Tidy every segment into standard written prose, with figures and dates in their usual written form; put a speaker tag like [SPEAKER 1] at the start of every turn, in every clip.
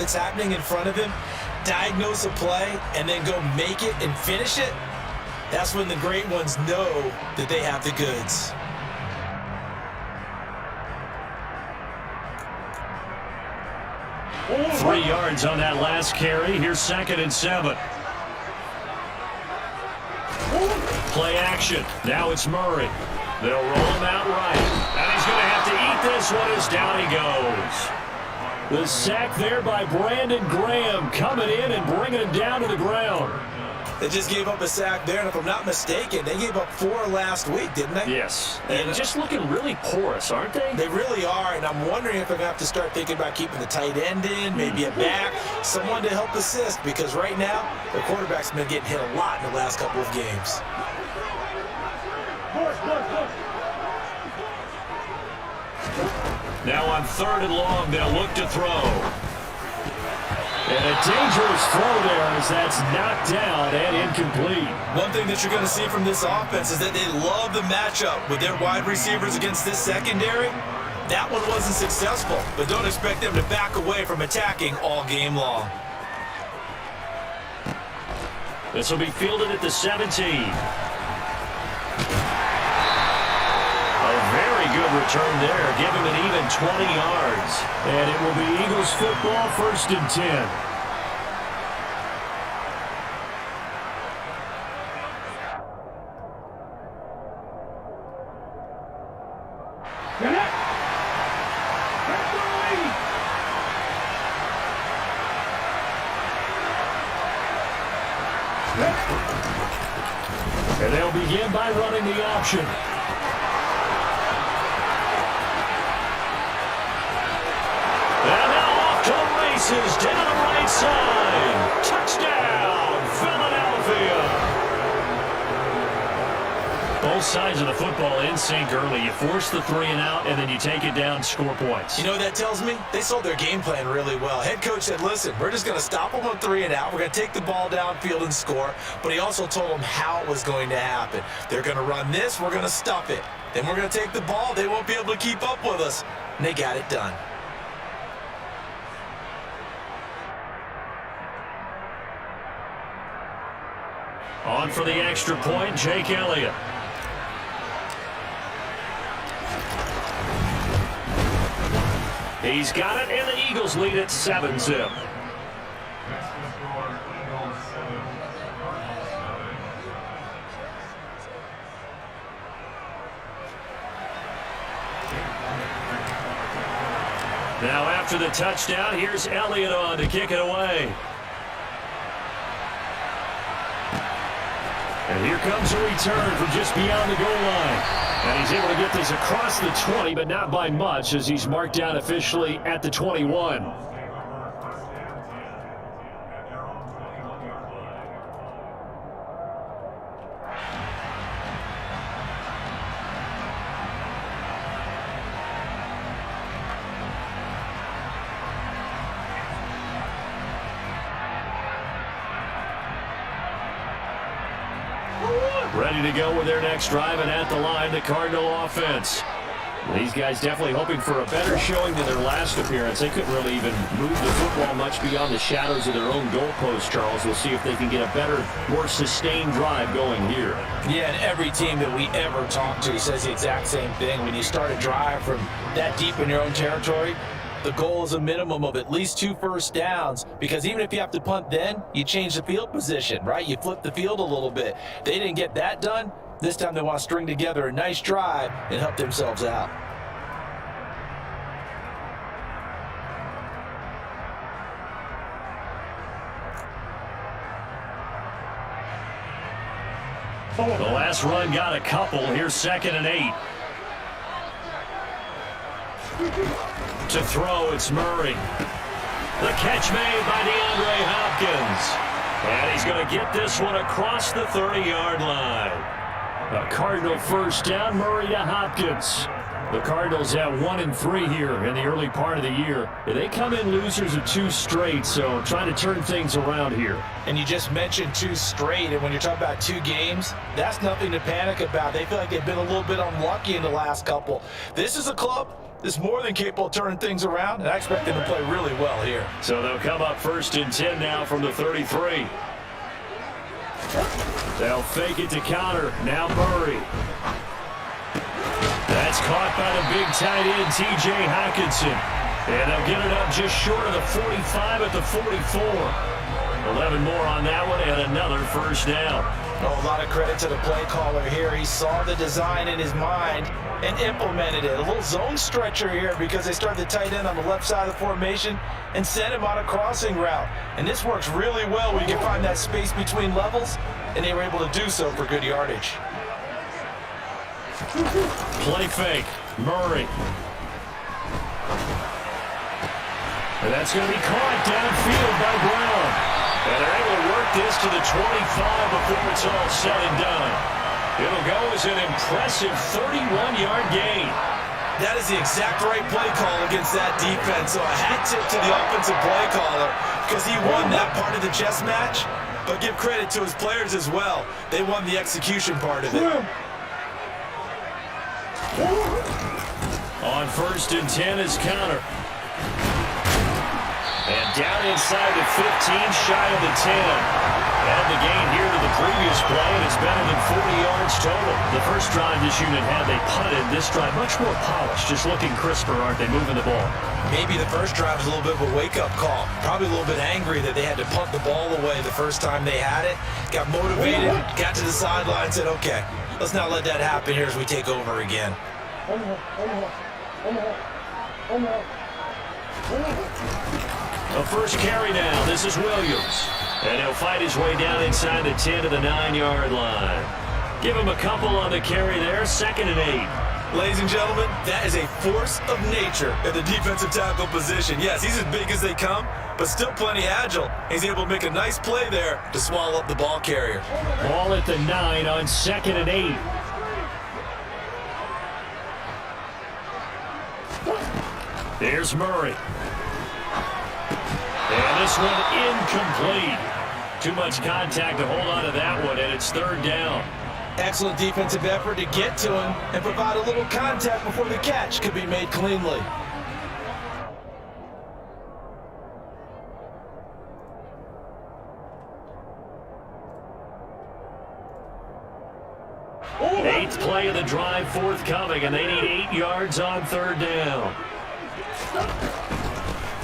[SPEAKER 1] that's happening in front of him, diagnose a play, and then go make it and finish it, that's when the great ones know that they have the goods.
[SPEAKER 2] Three yards on that last carry. Here's 2nd and 7. Play action. Now it's Murray. They'll roll him out right. And he's going to have to eat this one as down he goes. The sack there by Brandon Graham coming in and bringing him down to the ground.
[SPEAKER 1] They just gave up a sack there, and if I'm not mistaken, they gave up 4 last week, didn't they?
[SPEAKER 2] Yes, and just looking really porous, aren't they?
[SPEAKER 1] They really are, and I'm wondering if they're going to have to start thinking about keeping the tight end in, maybe a back, someone to help assist, because right now, their quarterback's been getting hit a lot in the last couple of games.
[SPEAKER 2] Now on 3rd and long, they'll look to throw. And a dangerous throw there as that's knocked down and incomplete.
[SPEAKER 1] One thing that you're going to see from this offense is that they love the matchup with their wide receivers against this secondary. That one wasn't successful, but don't expect them to back away from attacking all game long.
[SPEAKER 2] This will be fielded at the 17. A very good return there. Give him an even 20 yards. And it will be Eagles football, 1st and 10. And they'll begin by running the option. And now off to the races down the right side. Touchdown, Philadelphia. Both sides of the football in sync early. You force the 3 and out, and then you take it down, score points.
[SPEAKER 1] You know what that tells me? They sold their game plan really well. Head coach said, listen, we're just going to stop them on 3 and out. We're going to take the ball downfield and score. But he also told them how it was going to happen. They're going to run this. We're going to stuff it. Then we're going to take the ball. They won't be able to keep up with us. And they got it done.
[SPEAKER 2] On for the extra point, Jake Elliott. He's got it, and the Eagles lead at 7-zip. Now after the touchdown, here's Elliott on to kick it away. And here comes a return from just beyond the goal line. And he's able to get this across the 20, but not by much, as he's marked down officially at the 21. Ready to go with their next drive, and at the line, the Cardinal offense. These guys definitely hoping for a better showing than their last appearance. They couldn't really even move the football much beyond the shadows of their own goalpost, Charles. We'll see if they can get a better, more sustained drive going here.
[SPEAKER 1] Yeah, and every team that we ever talk to says the exact same thing. When you start a drive from that deep in your own territory, the goal is a minimum of at least 2 first downs, because even if you have to punt then, you change the field position, right? You flip the field a little bit. They didn't get that done. This time they want to string together a nice drive and help themselves out.
[SPEAKER 2] The last run got a couple. Here's 2nd and 8. To throw, it's Murray. The catch made by DeAndre Hopkins. And he's going to get this one across the 30-yard line. A Cardinal first down, Murray to Hopkins. The Cardinals have 1-3 here in the early part of the year. They come in losers of 2 straight, so trying to turn things around here.
[SPEAKER 1] And you just mentioned 2 straight, and when you're talking about 2 games, that's nothing to panic about. They feel like they've been a little bit unlucky in the last couple. This is a club that's more than capable of turning things around, and I expect them to play really well here.
[SPEAKER 2] So they'll come up 1st and 10 now from the 33. They'll fake it to counter. Now Murray. That's caught by the big tight end, T.J. Hockenson. And they'll get it up just short of the 45 at the 44. 11 more on that one and another 1st down.
[SPEAKER 1] Oh, a lot of credit to the play caller here. He saw the design in his mind and implemented it. A little zone stretcher here because they started the tight end on the left side of the formation and sent him on a crossing route. And this works really well when you can find that space between levels, and they were able to do so for good yardage.
[SPEAKER 2] Play fake. Murray. And that's going to be caught downfield by Brown. And they're able to work this to the 25 before it's all said and done. It'll go as an impressive 31-yard gain.
[SPEAKER 1] That is the exact right play call against that defense. So a hat tip to the offensive play caller because he won that part of the chess match. But give credit to his players as well. They won the execution part of it.
[SPEAKER 2] On 1st and 10 is counter. And down inside the 15, shy of the 10. And the gain here to the previous play, and it's better than 40 yards total. The first drive this unit had, they punted. This drive, much more polished, just looking crisper, aren't they, moving the ball?
[SPEAKER 1] Maybe the first drive was a little bit of a wake-up call. Probably a little bit angry that they had to punt the ball away the first time they had it. Got motivated, got to the sideline, said, okay, let's not let that happen here as we take over again.
[SPEAKER 2] The first carry now. This is Williams. And he'll fight his way down inside the 10 to the 9-yard line. Give him a couple on the carry there. 2nd and 8.
[SPEAKER 1] Ladies and gentlemen, that is a force of nature at the defensive tackle position. Yes, he's as big as they come, but still plenty agile. He's able to make a nice play there to swallow up the ball carrier.
[SPEAKER 2] Ball at the 9 on 2nd and 8. There's Murray. And this one incomplete. Too much contact to hold on to that one, and it's 3rd down.
[SPEAKER 1] Excellent defensive effort to get to him and provide a little contact before the catch could be made cleanly.
[SPEAKER 2] Eighth play of the drive forthcoming, and they need 8 yards on 3rd down.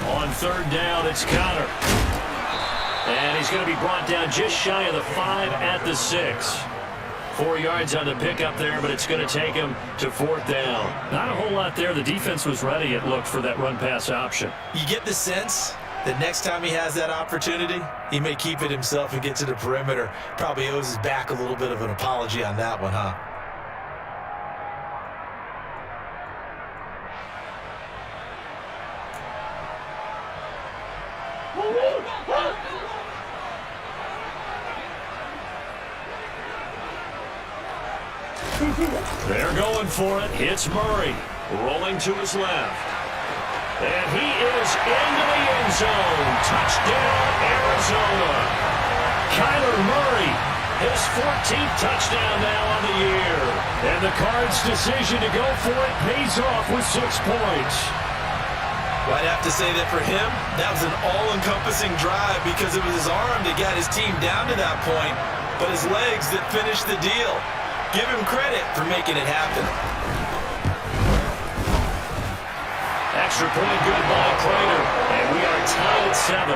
[SPEAKER 2] On 3rd down, it's Connor. And he's going to be brought down just shy of the 5 at the 6. 4 yards on the pickup there, but it's going to take him to 4th down. Not a whole lot there. The defense was ready, it looked, for that run-pass option.
[SPEAKER 1] You get the sense that next time he has that opportunity, he may keep it himself and get to the perimeter. Probably owes his back a little bit of an apology on that one, huh?
[SPEAKER 2] They're going for it. It's Murray rolling to his left. And he is into the end zone. Touchdown, Arizona. Kyler Murray, his 14th touchdown now on the year. And the Cards' decision to go for it pays off with 6 points.
[SPEAKER 1] Well, I'd have to say that for him, that was an all-encompassing drive because it was his arm that got his team down to that point, but his legs that finished the deal. Give him credit for making it happen.
[SPEAKER 2] Extra point good by Prater, and we are tied at 7.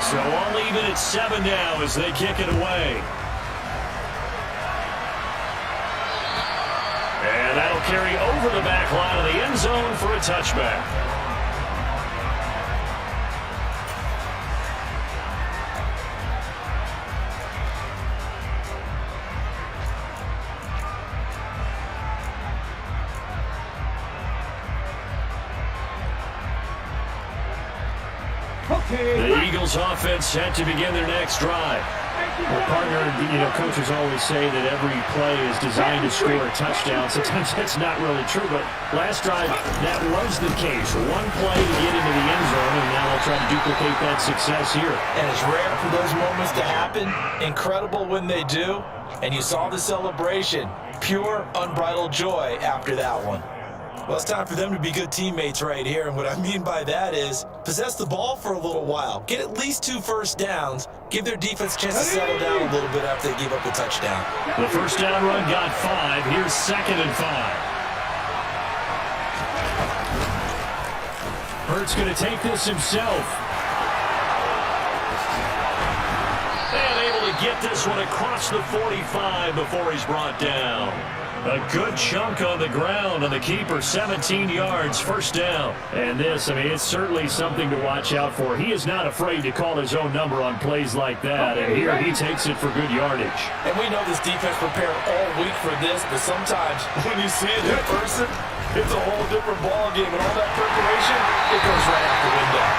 [SPEAKER 2] So all even at 7 now as they kick it away. And that'll carry over the back line of the end zone for a touchback. The Eagles offense set to begin their next drive. Well, partner, coaches always say that every play is designed to score a touchdown. Sometimes that's not really true, but last drive, that was the case. One play to get into the end zone, and now they'll try to duplicate that success here.
[SPEAKER 1] And it's rare for those moments to happen. Incredible when they do. And you saw the celebration. Pure, unbridled joy after that one. Well, it's time for them to be good teammates right here. And what I mean by that is possess the ball for a little while. Get at least 2 first downs. Give their defense a chance to settle down a little bit after they give up a touchdown.
[SPEAKER 2] The first down run got 5. Here's 2nd and 5. Hurts going to take this himself. And able to get this one across the 45 before he's brought down. A good chunk on the ground on the keeper, 17 yards, first down. And this, it's certainly something to watch out for. He is not afraid to call his own number on plays like that, and here he takes it for good yardage.
[SPEAKER 1] And we know this defense prepared all week for this, but sometimes when you see it in person, it's a whole different ballgame, and all that preparation, it goes right out the window.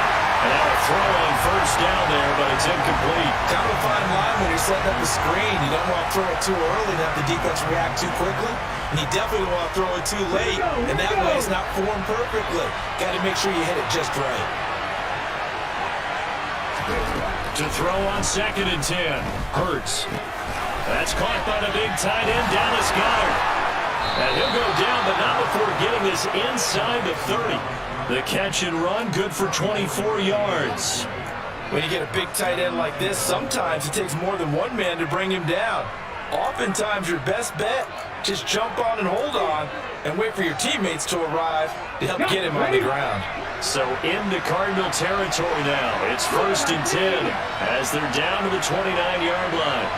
[SPEAKER 2] And a throw on first down there, but it's incomplete.
[SPEAKER 1] Kind of a fine line when you're setting up the screen. You don't want to throw it too early and have the defense react too quickly. And you definitely don't want to throw it too late, and that way it's not formed perfectly. Got to make sure you hit it just right.
[SPEAKER 2] To throw on 2nd and 10. Hurts. That's caught by the big tight end, Dallas Goedert. And he'll go down, but not before getting this inside the 30. The catch and run, good for 24 yards.
[SPEAKER 1] When you get a big tight end like this, sometimes it takes more than one man to bring him down. Oftentimes, your best bet, just jump on and hold on and wait for your teammates to arrive to help get him on the ground.
[SPEAKER 2] So into Cardinal territory now. It's 1st and 10 as they're down to the 29-yard line.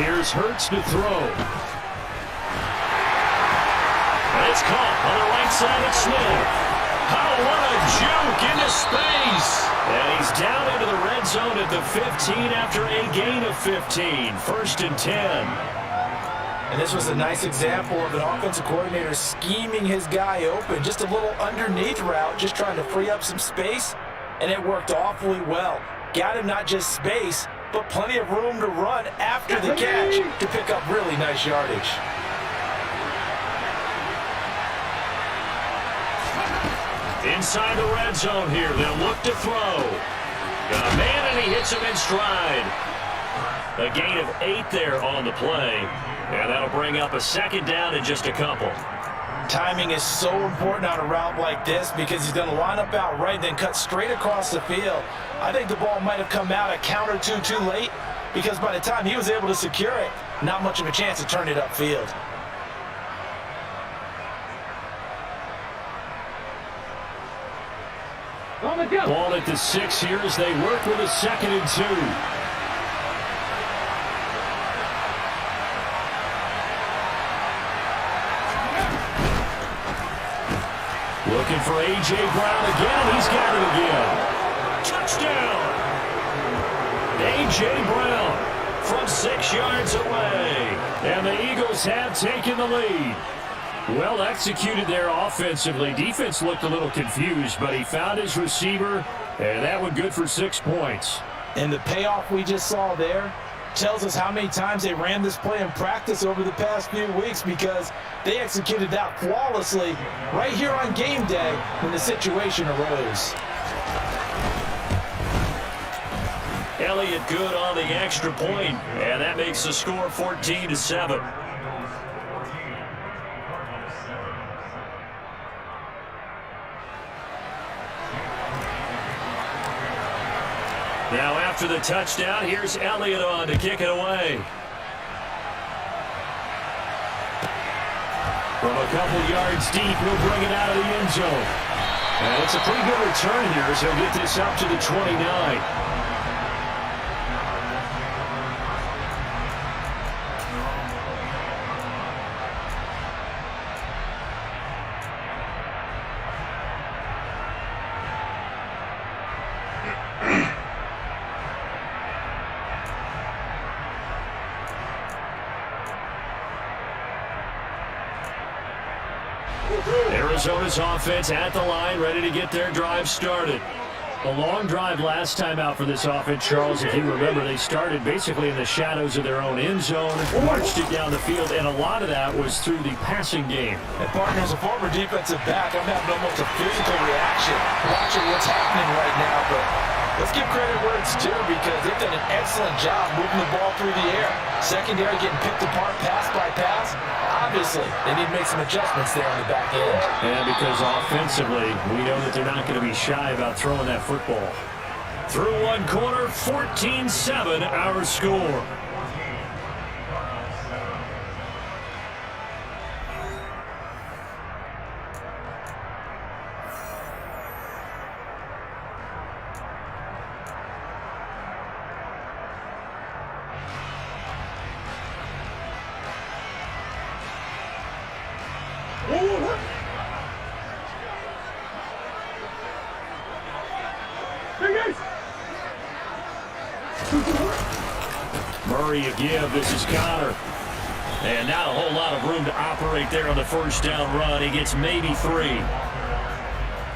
[SPEAKER 2] Here's Hurts to throw. And it's caught on the right side of Smith. Oh, what a juke into space. And he's down into the red zone at the 15 after a gain of 15. 1st and 10.
[SPEAKER 1] And this was a nice example of an offensive coordinator scheming his guy open. Just a little underneath route, just trying to free up some space. And it worked awfully well. Got him not just space, but plenty of room to run after the catch to pick up really nice yardage.
[SPEAKER 2] Inside the red zone here, they'll look to throw. Got a man, and he hits him in stride. A gain of 8 there on the play, and that'll bring up a 2nd down in just a couple.
[SPEAKER 1] Timing is so important on a route like this because he's going to line up out right, then cut straight across the field. I think the ball might have come out a count or two too late because by the time he was able to secure it, not much of a chance to turn it upfield.
[SPEAKER 2] Ball at the 6 here as they work with a 2nd and 2. Looking for A.J. Brown again. He's got it again. Touchdown! A.J. Brown from 6 yards away. And the Eagles have taken the lead. Well executed there offensively. Defense looked a little confused, but he found his receiver, and that one good for 6 points.
[SPEAKER 1] And the payoff we just saw there tells us how many times they ran this play in practice over the past few weeks because they executed that flawlessly right here on game day when the situation arose.
[SPEAKER 2] Elliott good on the extra point, and that makes the score 14-7. Now after the touchdown, here's Elliott on to kick it away. From a couple yards deep, he'll bring it out of the end zone. And it's a pretty good return here as he'll get this up to the 29. Arizona's offense at the line, ready to get their drive started. A long drive last time out for this offense, Charles. If you remember, they started basically in the shadows of their own end zone, marched it down the field, and a lot of that was through the passing game.
[SPEAKER 1] And partner, as a former defensive back, I'm having almost a physical reaction watching what's happening right now. But let's give credit where it's due because they've done an excellent job moving the ball through the air. Secondary getting picked apart pass by pass. Obviously, they need to make some adjustments there on the back end.
[SPEAKER 2] And because offensively, we know that they're not going to be shy about throwing that football. Through one quarter, 14-7 our score. Murray a give. This is Connor. And not a whole lot of room to operate there on the first down run. He gets maybe 3.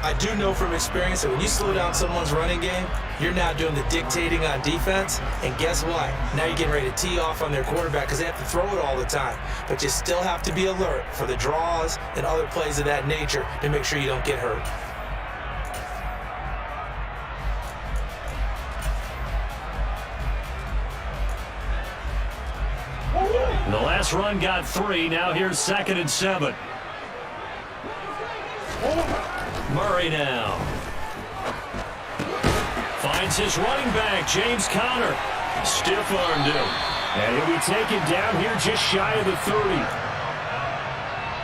[SPEAKER 1] I do know from experience that when you slow down someone's running game, you're now doing the dictating on defense. And guess what? Now you're getting ready to tee off on their quarterback because they have to throw it all the time. But you still have to be alert for the draws and other plays of that nature to make sure you don't get hurt.
[SPEAKER 2] The last run got 3. Now here's 2nd and 7. Murray now. Finds his running back, James Conner. Stiff-armed him. And he'll be taken down here just shy of the 30.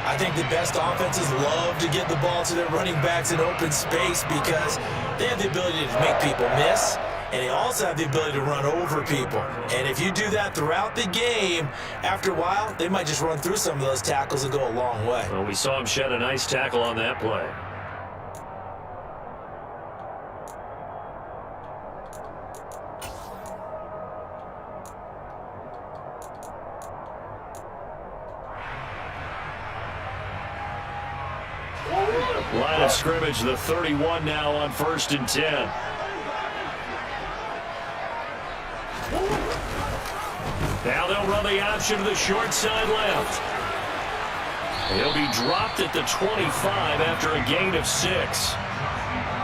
[SPEAKER 1] I think the best offenses love to get the ball to their running backs in open space because they have the ability to make people miss. And they also have the ability to run over people. And if you do that throughout the game, after a while, they might just run through some of those tackles and go a long way.
[SPEAKER 2] Well, we saw him shed a nice tackle on that play. Line of scrimmage, the 31 now on 1st and 10. Now they'll run the option to the short side left. He'll be dropped at the 25 after a gain of 6.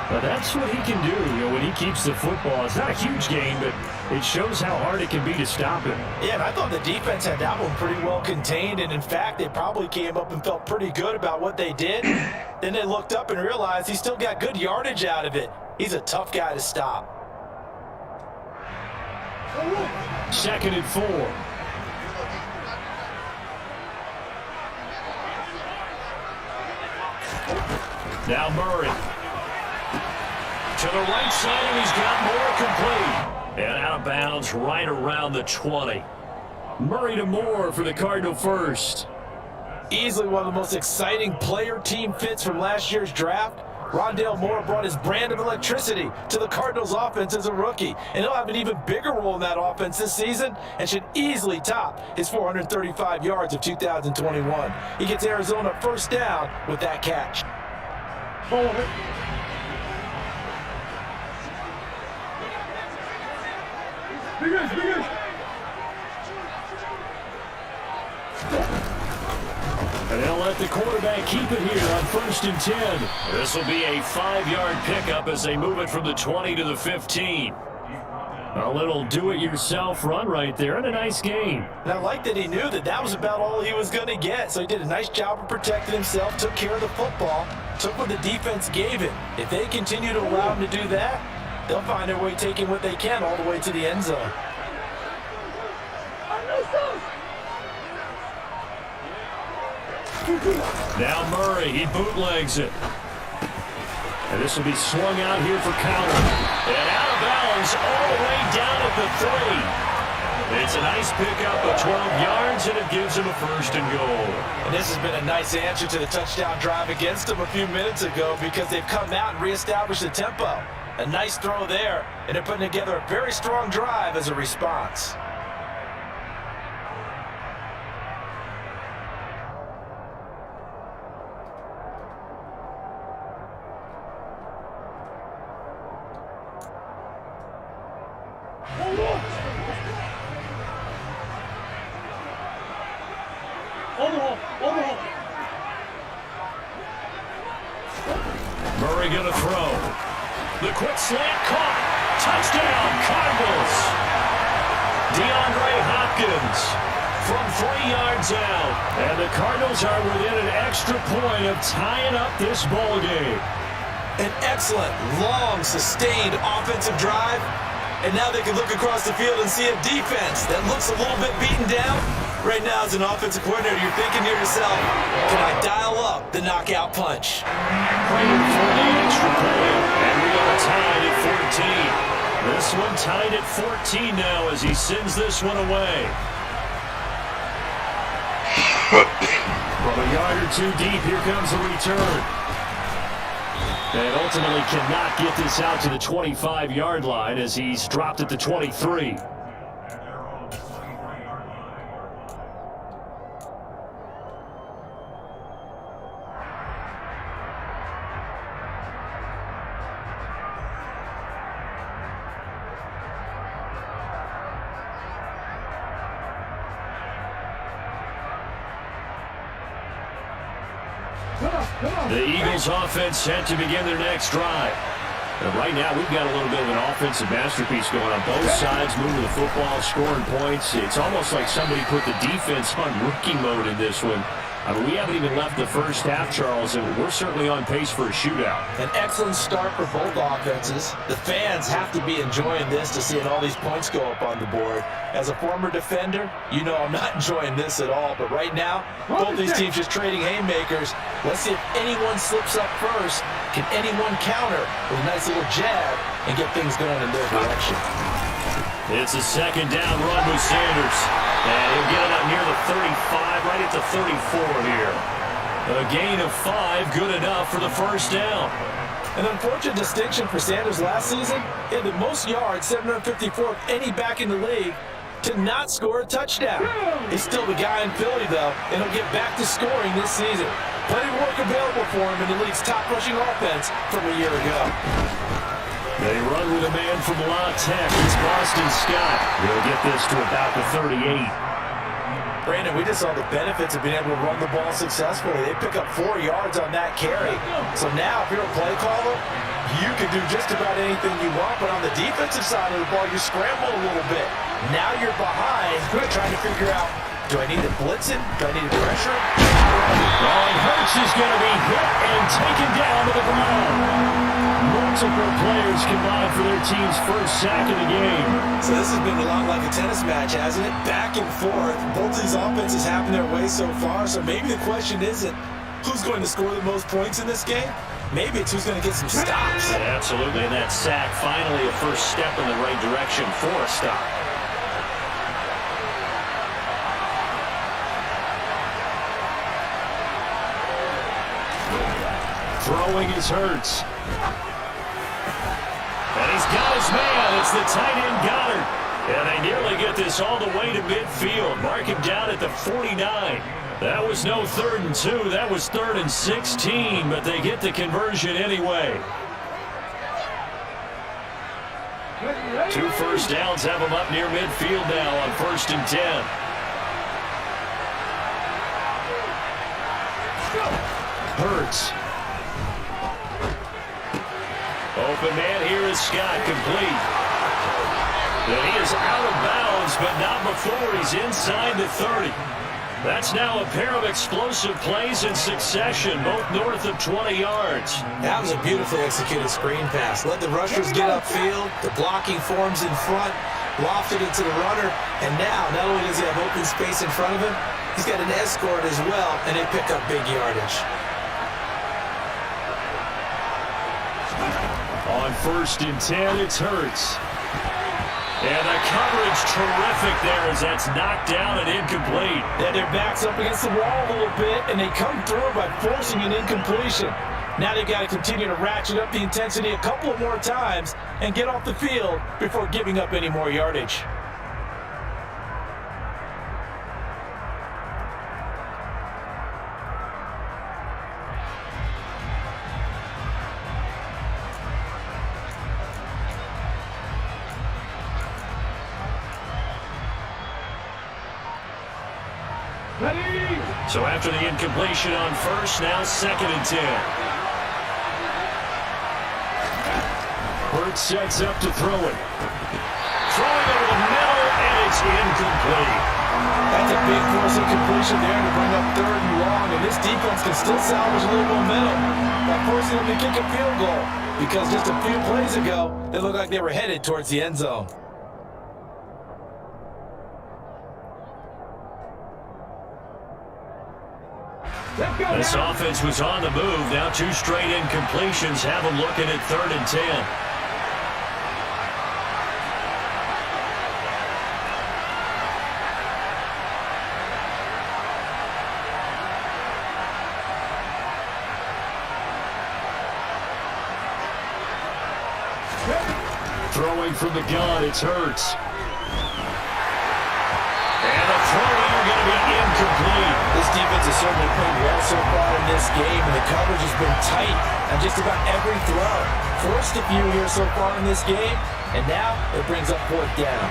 [SPEAKER 2] But that's what he can do, when he keeps the football. It's not a huge gain, but it shows how hard it can be to stop him.
[SPEAKER 1] Yeah, and I thought the defense had that one pretty well contained, and in fact, they probably came up and felt pretty good about what they did. Then they looked up and realized he still got good yardage out of it. He's a tough guy to stop.
[SPEAKER 2] 2nd and 4. Now Murray. To the right side, and he's got more complete. And out of bounds right around the 20. Murray to Moore for the Cardinal first.
[SPEAKER 1] Easily one of the most exciting player-team fits from last year's draft. Rondale Moore brought his brand of electricity to the Cardinals offense as a rookie, and he'll have an even bigger role in that offense this season and should easily top his 435 yards of 2021. He gets Arizona first down with that catch.
[SPEAKER 2] And they'll let the quarterback keep it here on 1st and 10. This will be a 5-yard pickup as they move it from the 20 to the 15. A little do-it-yourself run right there and a nice game.
[SPEAKER 1] And I like that he knew that that was about all he was going to get. So he did a nice job of protecting himself, took care of the football, took what the defense gave him. If they continue to allow him to do that, they'll find their way taking what they can all the way to the end zone.
[SPEAKER 2] Now Murray, he bootlegs it. And this will be swung out here for Connor. And out of bounds all the way down at the 3. It's a nice pickup of 12 yards, and it gives him a 1st and goal.
[SPEAKER 1] And this has been a nice answer to the touchdown drive against them a few minutes ago because they've come out and reestablished the tempo. A nice throw there, and they're putting together a very strong drive as a response.
[SPEAKER 2] going to throw. The quick slant caught. Touchdown, Cardinals. DeAndre Hopkins from 3 yards out. And the Cardinals are within an extra point of tying up this ball game.
[SPEAKER 1] An excellent, long, sustained offensive drive. And now they can look across the field and see a defense that looks a little bit beaten down. Right now, as an offensive coordinator, you're thinking to yourself, can I dial up the knockout punch?
[SPEAKER 2] Praying for the extra point, and we are tied at 14. This one tied at 14 now as he sends this one away. From a yard or two deep, here comes a return. And ultimately cannot get this out to the 25-yard line as he's dropped at the 23. The Eagles offense set to begin their next drive. And right now, we've got a little bit of an offensive masterpiece going on. Both sides moving the football, scoring points. It's almost like somebody put the defense on rookie mode in this one. I mean, we haven't even left the first half, Charles, and we're certainly on pace for a shootout.
[SPEAKER 1] An excellent start for both offenses. The fans have to be enjoying this to seeing all these points go up on the board. As a former defender, you know I'm not enjoying this at all. But right now, both these teams just trading haymakers. Let's see if anyone slips up first. Can anyone counter with a nice little jab and get things going in their direction?
[SPEAKER 2] It's a second down run with Sanders. And he'll get it up near the 35, right at the 34 here. A gain of 5, good enough for the first down.
[SPEAKER 1] An unfortunate distinction for Sanders last season. He had the most yards, 754 of any back in the league, to not score a touchdown. He's still the guy in Philly, though, and he'll get back to scoring this season. Plenty of work available for him in the league's top rushing offense from a year ago.
[SPEAKER 2] They run with a man from La Tech. It's Boston Scott. He'll get this to about the 38.
[SPEAKER 1] Brandon, we just saw the benefits of being able to run the ball successfully. They pick up 4 yards on that carry. So now, if you're a play caller, you can do just about anything you want. But on the defensive side of the ball, you scramble a little bit. Now you're behind, trying to figure out, do I need to blitz it? Do I need to pressure?
[SPEAKER 2] And Hurts is going to be hit and taken down to the ground. Multiple players combined for their team's first sack of the game.
[SPEAKER 1] So this has been a lot like a tennis match, hasn't it? Back and forth. Both these offenses happen their way so far, so maybe the question isn't who's going to score the most points in this game. Maybe it's who's going to get some stops.
[SPEAKER 2] Yeah, absolutely, and that sack finally a first step in the right direction for a stop. Throwing is Hurts. And he's got his man. It's the tight end Goddard. And they nearly get this all the way to midfield. Mark him down at the 49. That was no 3rd and 2. That was 3rd and 16. But they get the conversion anyway. 2 first downs have them up near midfield now on 1st and 10. Hurts. Open man here is Scott, complete. And he is out of bounds, but not before he's inside the 30. That's now a pair of explosive plays in succession, both north of 20 yards.
[SPEAKER 1] That was a beautifully executed screen pass. Let the rushers get upfield. The blocking forms in front, lofted it to the runner, and now not only does he have open space in front of him, he's got an escort as well, and they pick up big yardage.
[SPEAKER 2] On 1st and 10, it's Hurts. And the coverage terrific there as that's knocked down and incomplete.
[SPEAKER 1] Yeah, their back's up against the wall a little bit, and they come through by forcing an incompletion. Now they've got to continue to ratchet up the intensity a couple of more times and get off the field before giving up any more yardage.
[SPEAKER 2] So after the incompletion on 1st, now 2nd and 10. Hurts sets up to throw it. Throwing over the middle, and it's incomplete.
[SPEAKER 1] That's a big force of completion there to bring up 3rd and long, and this defense can still salvage a little momentum by forcing them to kick a field goal, because just a few plays ago, they looked like they were headed towards the end zone.
[SPEAKER 2] This offense was on the move. Now 2 straight incompletions have them looking at 3rd and 10. Throwing from the gun, it's Hurts. And the throw here going to be incomplete.
[SPEAKER 1] This defense has certainly played well so far in this game, and the coverage has been tight on just about every throw. Forced a few here so far in this game, and now it brings up 4th down.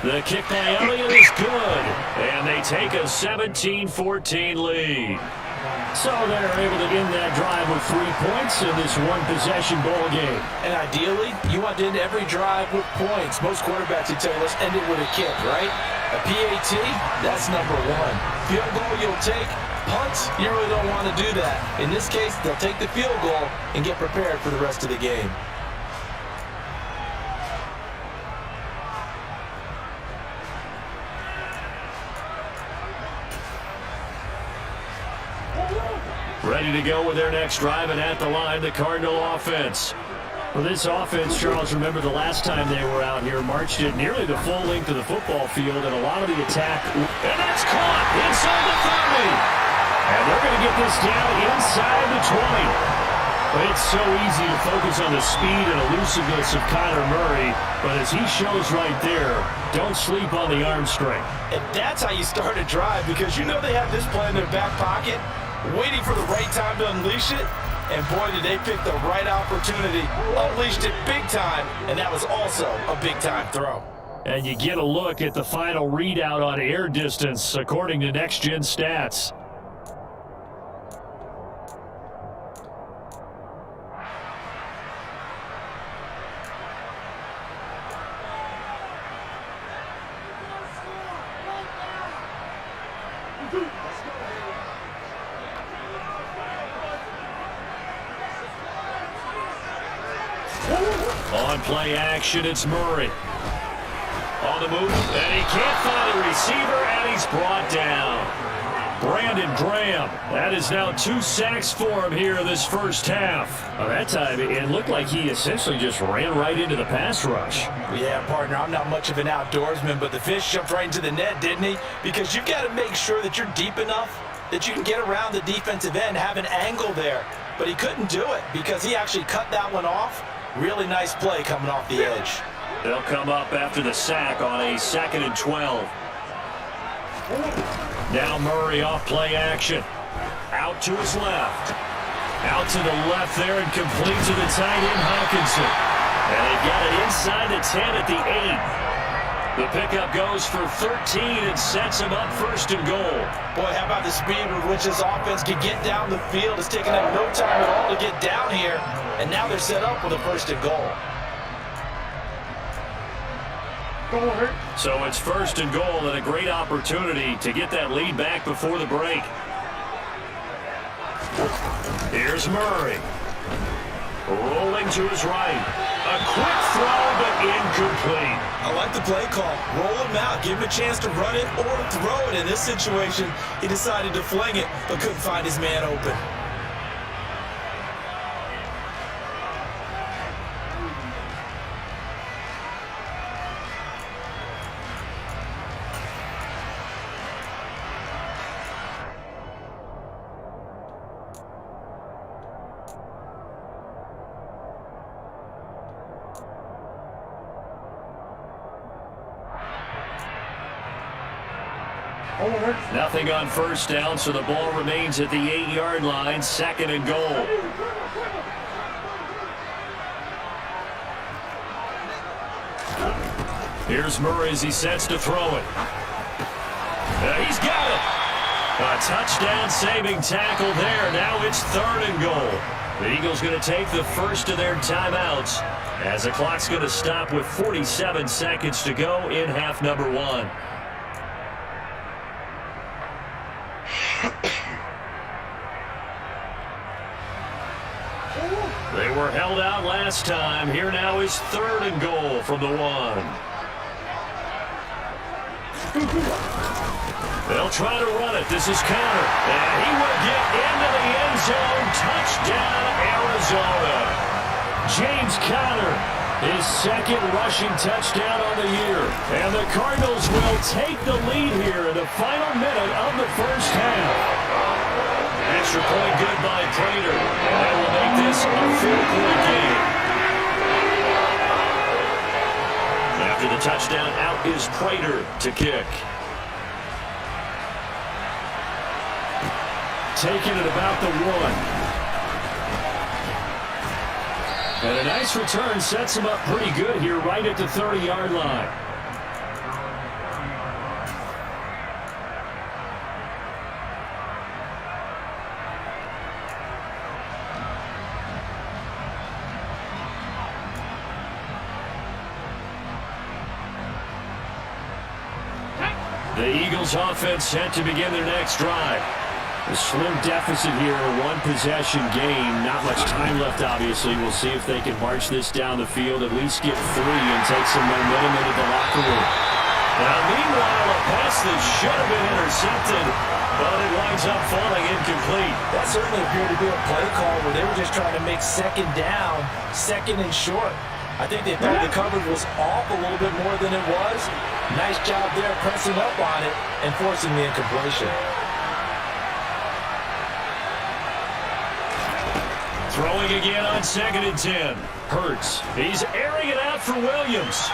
[SPEAKER 2] The kick by Elliott is good, and they take a 17-14 lead. So they're able to end that drive with 3 points in this one-possession ball game.
[SPEAKER 1] And ideally, you want to end every drive with points. Most quarterbacks would tell you, let's end it with a kick, right? A PAT, that's number 1. Field goal you'll take. Punts, you really don't want to do that. In this case, they'll take the field goal and get prepared for the rest of the game.
[SPEAKER 2] Ready to go with their next drive, and at the line, the Cardinal offense. Well, this offense, Charles, remember the last time they were out here, marched it nearly the full length of the football field, and a lot of the attack. And that's caught inside the 30. And they're going to get this down inside the 20. But it's so easy to focus on the speed and elusiveness of Kyler Murray, but as he shows right there, don't sleep on the arm strength.
[SPEAKER 1] And that's how you start a drive, because you know they have this play in their back pocket, waiting for the right time to unleash it. And boy, did they pick the right opportunity. Unleashed it big time, and that was also a big-time throw.
[SPEAKER 2] And you get a look at the final readout on air distance, according to Next Gen Stats. On play action, it's Murray. On the move, and he can't find the receiver, and he's brought down. Brandon Graham, that is now 2 sacks for him here in this first half. That time, it looked like he essentially just ran right into the pass rush.
[SPEAKER 1] Yeah, partner, I'm not much of an outdoorsman, but the fish jumped right into the net, didn't he? Because you've got to make sure that you're deep enough that you can get around the defensive end, have an angle there. But he couldn't do it because he actually cut that one off. Really nice play coming off the edge.
[SPEAKER 2] They'll come up after the sack on a 2nd and 12. Now Murray off play action. Out to his left. Out to the left there and complete to the tight end Hawkinson. And they got it inside the 10 at the 8. The pickup goes for 13 and sets him up 1st and goal.
[SPEAKER 1] Boy, how about the speed with which this offense can get down the field? It's taken them no time at all to get down here. And now they're set up with a 1st and goal.
[SPEAKER 2] So it's 1st and goal and a great opportunity to get that lead back before the break. Here's Murray. Rolling to his right. A quick throw, but incomplete.
[SPEAKER 1] I like the play call. Roll him out. Give him a chance to run it or throw it. In this situation, he decided to fling it, but couldn't find his man open.
[SPEAKER 2] Nothing on 1st down, so the ball remains at the 8-yard line, 2nd and goal. Here's Murray as he sets to throw it. He's got it. A touchdown saving tackle there. Now it's 3rd and goal. The Eagles going to take the first of their timeouts as the clock's going to stop with 47 seconds to go in half number 1. They were held out last time. Here now is 3rd and goal from the 1. They'll try to run it. This is Conner. And he will get into the end zone. Touchdown, Arizona. James Conner, his 2nd rushing touchdown on the year. And the Cardinals will take the lead here in the final minute of the first half. Extra point good by Prater. And that will make this a 4-point game. After the touchdown, out is Prater to kick. Taken at about the 1. And a nice return sets him up pretty good here right at the 30-yard line. The Eagles offense set to begin their next drive. A slim deficit here, a 1-possession game. Not much time left, obviously. We'll see if they can march this down the field, at least get 3 and take some momentum into the locker room. Now, meanwhile, a pass that should have been intercepted, but it winds up falling incomplete.
[SPEAKER 1] That certainly appeared to be a play call where they were just trying to make 2nd down, 2nd and short. I think they thought the coverage was off a little bit more than it was. Nice job there pressing up on it and forcing the incompletion.
[SPEAKER 2] Throwing again on 2nd and 10. Hurts. He's airing it out for Williams.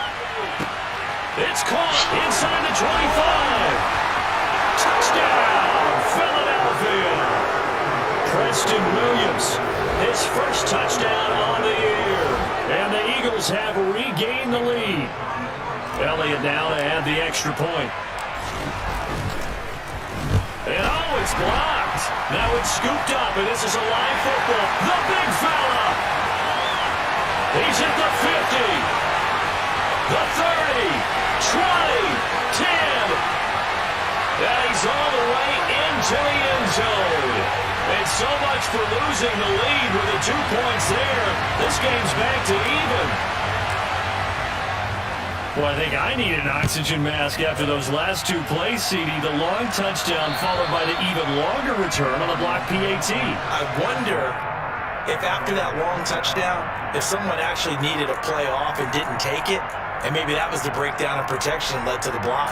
[SPEAKER 2] It's caught inside the 25. Touchdown, Philadelphia. Preston Williams, his first touchdown on the year. And the Eagles have regained the lead. Elliott now to add the extra point. And oh, it's blocked. Now it's scooped up, and this is a live football. The big fella. He's at the 50. The 30. 20. 10. And he's all the way into the end zone. And so much for losing the lead with the 2 points there. This game's back to even. Well, I think I need an oxygen mask after those last 2 plays, CD. The long touchdown followed by the even longer return on the block PAT.
[SPEAKER 1] I wonder if after that long touchdown, if someone actually needed a play off and didn't take it, and maybe that was the breakdown in protection led to the block.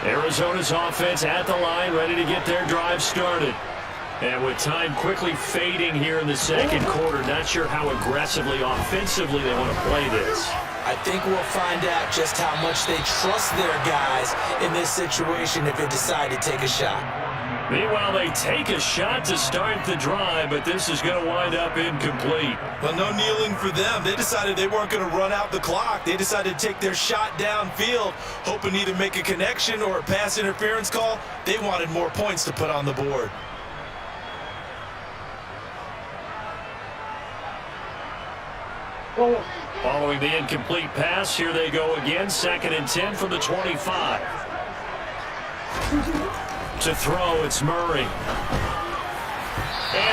[SPEAKER 2] Arizona's offense at the line, ready to get their drive started. And with time quickly fading here in the 2nd quarter, not sure how aggressively, offensively they want to play this.
[SPEAKER 1] I think we'll find out just how much they trust their guys in this situation if they decide to take a shot.
[SPEAKER 2] Meanwhile, they take a shot to start the drive, but this is going to wind up incomplete.
[SPEAKER 1] Well, no kneeling for them. They decided they weren't going to run out the clock. They decided to take their shot downfield, hoping to either make a connection or a pass interference call. They wanted more points to put on the board.
[SPEAKER 2] Following the incomplete pass, here they go again. 2nd and 10 from the 25. To throw, it's Murray. And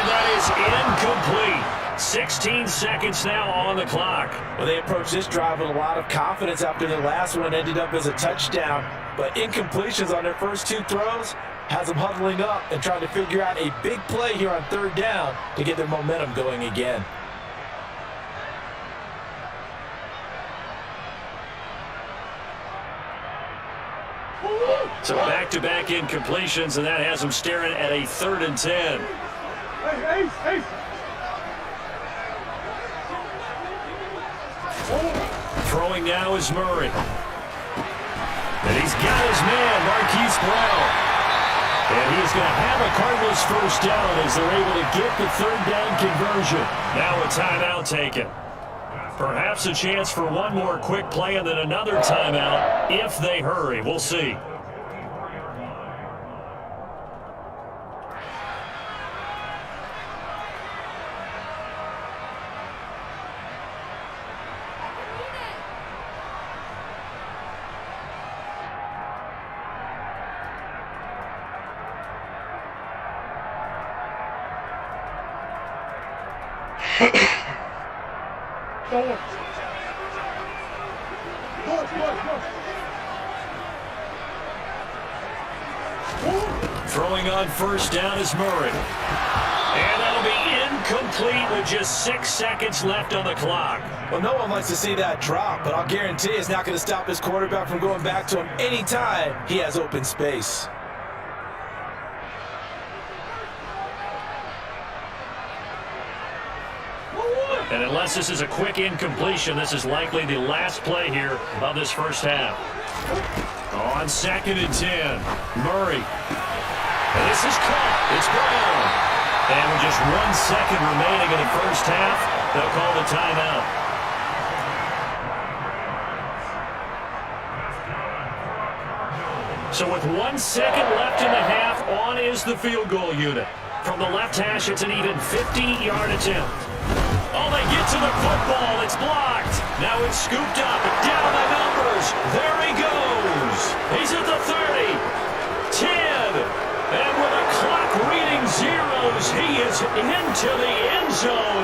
[SPEAKER 2] that is incomplete. 16 seconds now on the clock.
[SPEAKER 1] Well, they approached this drive with a lot of confidence after their last one ended up as a touchdown. But incompletions on their first 2 throws has them huddling up and trying to figure out a big play here on 3rd down to get their momentum going again.
[SPEAKER 2] So back-to-back incompletions, and that has them staring at a 3rd and 10. Throwing now is Murray. And he's got his man, Marquise Brown. And he's going to have a Cardinals first down as they're able to get the 3rd down conversion. Now a timeout taken. Perhaps a chance for one more quick play and then another timeout if they hurry. We'll see. Throwing on first down is Murray. And that'll be incomplete with just 6 seconds left on the clock.
[SPEAKER 1] Well, no one likes to see that drop, but I'll guarantee it's not going to stop his quarterback from going back to him anytime he has open space.
[SPEAKER 2] And unless this is a quick incompletion, this is likely the last play here of this first half. On 2nd and 10, Murray. And this is caught. It's Brown. And with just 1 second remaining in the first half, they'll call the timeout. So with 1 second left in the half, on is the field goal unit. From the left hash, it's an even 50-yard attempt. Oh, they get to the football. It's blocked. Now it's scooped up. Down the numbers. There he goes. He's at the 30. 10. And with a clock reading zeros, he is into the end zone.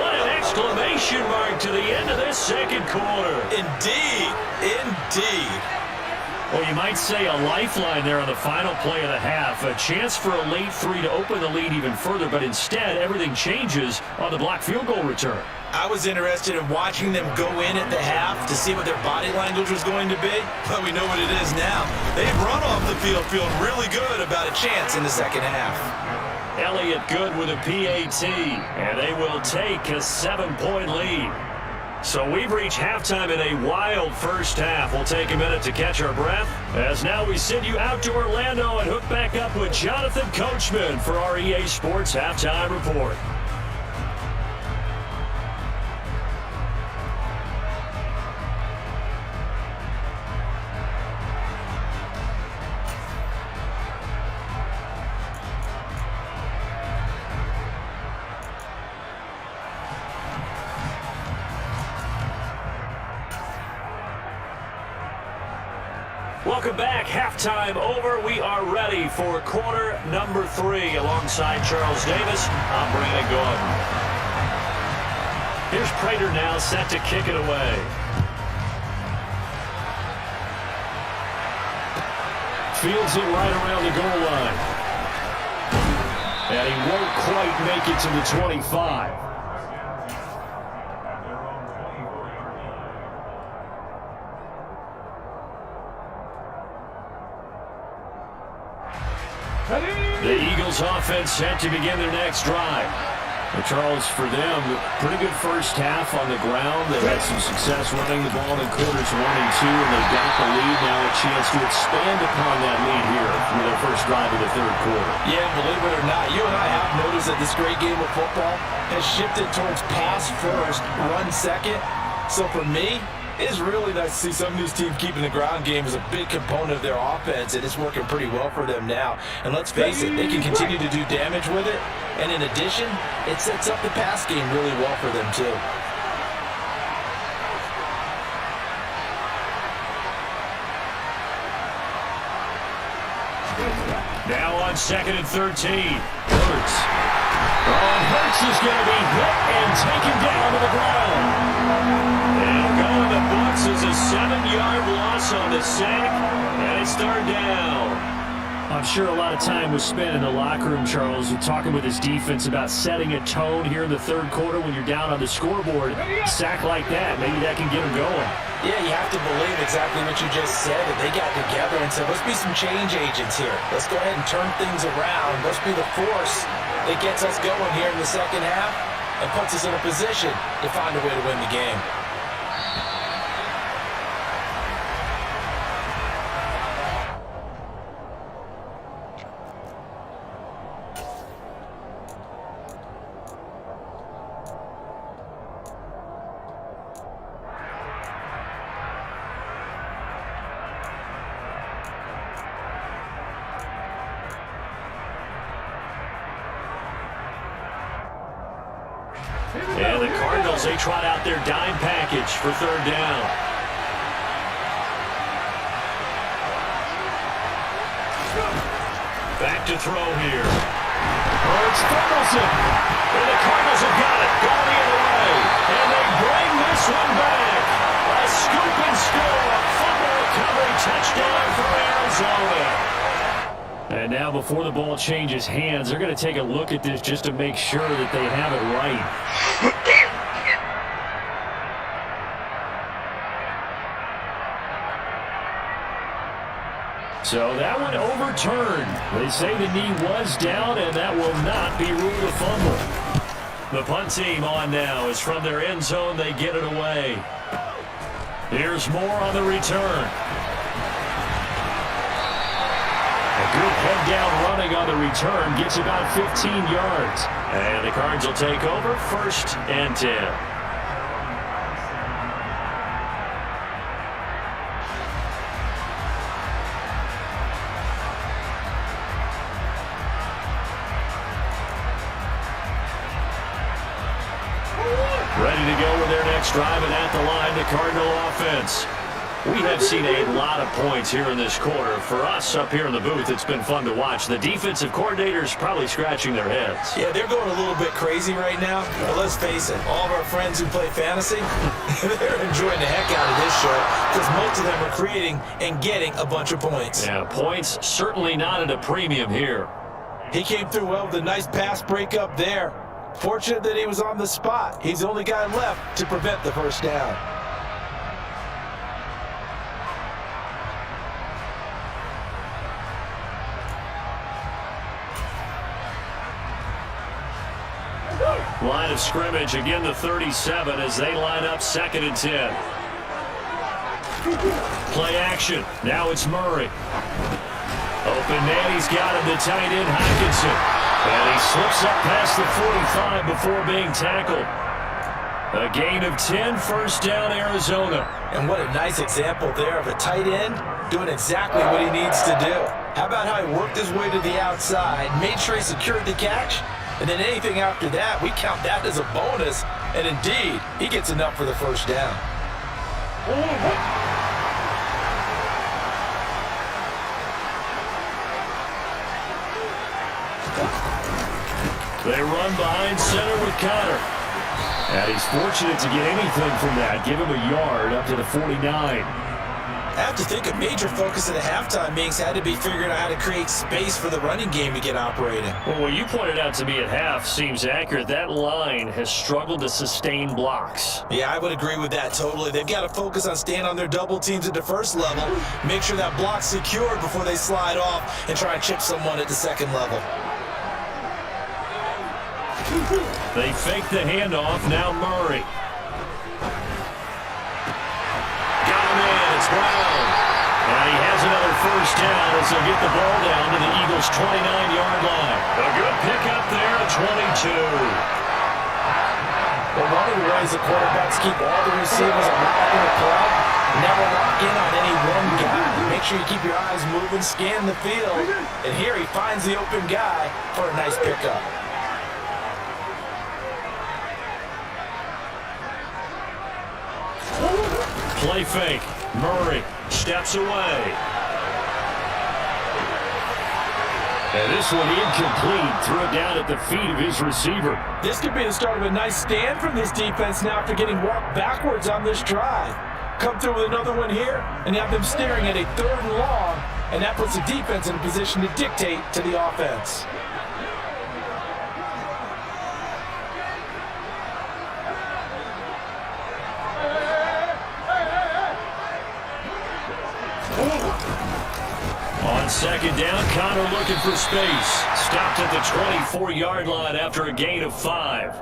[SPEAKER 2] What an exclamation mark to the end of this second quarter.
[SPEAKER 1] Indeed. Indeed.
[SPEAKER 2] Well, you might say a lifeline there on the final play of the half. A chance for a late 3 to open the lead even further, but instead everything changes on the blocked field goal return.
[SPEAKER 1] I was interested in watching them go in at the half to see what their body language was going to be, but we know what it is now. They've run off the field feeling really good about a chance in the second half.
[SPEAKER 2] Elliott good with a PAT, and they will take a 7-point lead. So we've reached halftime in a wild first half. We'll take a minute to catch our breath, as now we send you out to Orlando and hook back up with Jonathan Coachman for our EA Sports Halftime Report. Welcome back. Halftime over. We are ready for quarter number 3. Alongside Charles Davis, I'm Brandon Gordon. Here's Prater now set to kick it away. Fields it right around the goal line. And he won't quite make it to the 25. The Eagles offense set to begin their next drive. Well, Charles, for them, pretty good first half on the ground. They had some success running the ball in quarters 1 and 2, and they got the lead. Now a chance to expand upon that lead here with their first drive of the third quarter.
[SPEAKER 1] Yeah, believe it or not, you and I have noticed that this great game of football has shifted towards pass first, run second. So for me, it is really nice to see some of these teams keeping the ground game as a big component of their offense, and it's working pretty well for them now. And let's face it, they can continue to do damage with it, and in addition, it sets up the pass game really well for them too.
[SPEAKER 2] Now on 2nd and 13, Hurts. Oh, Hurts is going to be hit and taken down to the ground. And going the books is a 7-yard loss on the sack, and it's third down. I'm sure a lot of time was spent in the locker room, Charles, talking with his defense about setting a tone here in the third quarter when you're down on the scoreboard. Sack like that, maybe that can get them going.
[SPEAKER 1] Yeah, you have to believe exactly what you just said, that they got together and said, let's be some change agents here. Let's go ahead and turn things around. Let's be the force that gets us going here in the second half and puts us in a position to find a way to win the game.
[SPEAKER 2] And the Cardinals, they trot out their dime package for third down. Back to throw here. Hurts fumbles it. And the Cardinals have got it. Going the other way. And they bring this one back. A scoop and score. Fumble recovery. Touchdown for Arizona. And now before the ball changes hands, they're going to take a look at this just to make sure that they have it right. So that one overturned. They say the knee was down, and that will not be ruled a fumble. The punt team on now is from their end zone. They get it away. Here's more on the return. A good head down running on the return gets about 15 yards. And the Cards will take over, 1st and 10. Ready to go with their next drive, and at the line, the Cardinal offense. We have seen a lot of points here in this quarter. For us up here in the booth, it's been fun to watch. The defensive coordinators probably scratching their heads.
[SPEAKER 1] Yeah, they're going a little bit crazy right now. But let's face it, all of our friends who play fantasy, they're enjoying the heck out of this show because most of them are creating and getting a bunch of points.
[SPEAKER 2] Yeah, points certainly not at a premium here.
[SPEAKER 1] He came through well with a nice pass breakup there. Fortunate that he was on the spot. He's the only guy left to prevent the first down.
[SPEAKER 2] Line of scrimmage, again the 37 as they line up 2nd and 10. Play action. Now it's Murray. Open man, he's got him, the tight end, Hockenson. And he slips up past the 45 before being tackled. A gain of 10, 1st down, Arizona.
[SPEAKER 1] And what a nice example there of a tight end doing exactly what he needs to do. How about how he worked his way to the outside, made sure he secured the catch, and then anything after that, we count that as a bonus. And indeed, he gets enough for the first down.
[SPEAKER 2] They run behind center with Connor. And he's fortunate to get anything from that. Give him a yard up to the 49.
[SPEAKER 1] I have to think a major focus at the halftime meetings had to be figuring out how to create space for the running game to get operating.
[SPEAKER 2] Well, what you pointed out to me at half seems accurate. That line has struggled to sustain blocks.
[SPEAKER 1] Yeah, I would agree with that totally. They've got to focus on staying on their double teams at the first level, make sure that block's secured before they slide off and try and chip someone at the second level.
[SPEAKER 2] They fake the handoff, now Murray. Got him in, it's Brown. And he has another first down as he'll get the ball down to the Eagles' 29-yard line. A good pickup there at 22.
[SPEAKER 1] Well, one of the ways the quarterbacks keep all the receivers alive in the play, never lock in on any one guy. Make sure you keep your eyes moving, scan the field, and here he finds the open guy for a nice pickup.
[SPEAKER 2] Play fake. Murray steps away. And this one incomplete. Threw it down at the feet of his receiver.
[SPEAKER 1] This could be the start of a nice stand from this defense now after getting walked backwards on this drive. Come through with another one here and have them staring at a 3rd and long, and that puts the defense in a position to dictate to the offense.
[SPEAKER 2] On 2nd down, Connor looking for space. Stopped at the 24-yard line after a gain of 5.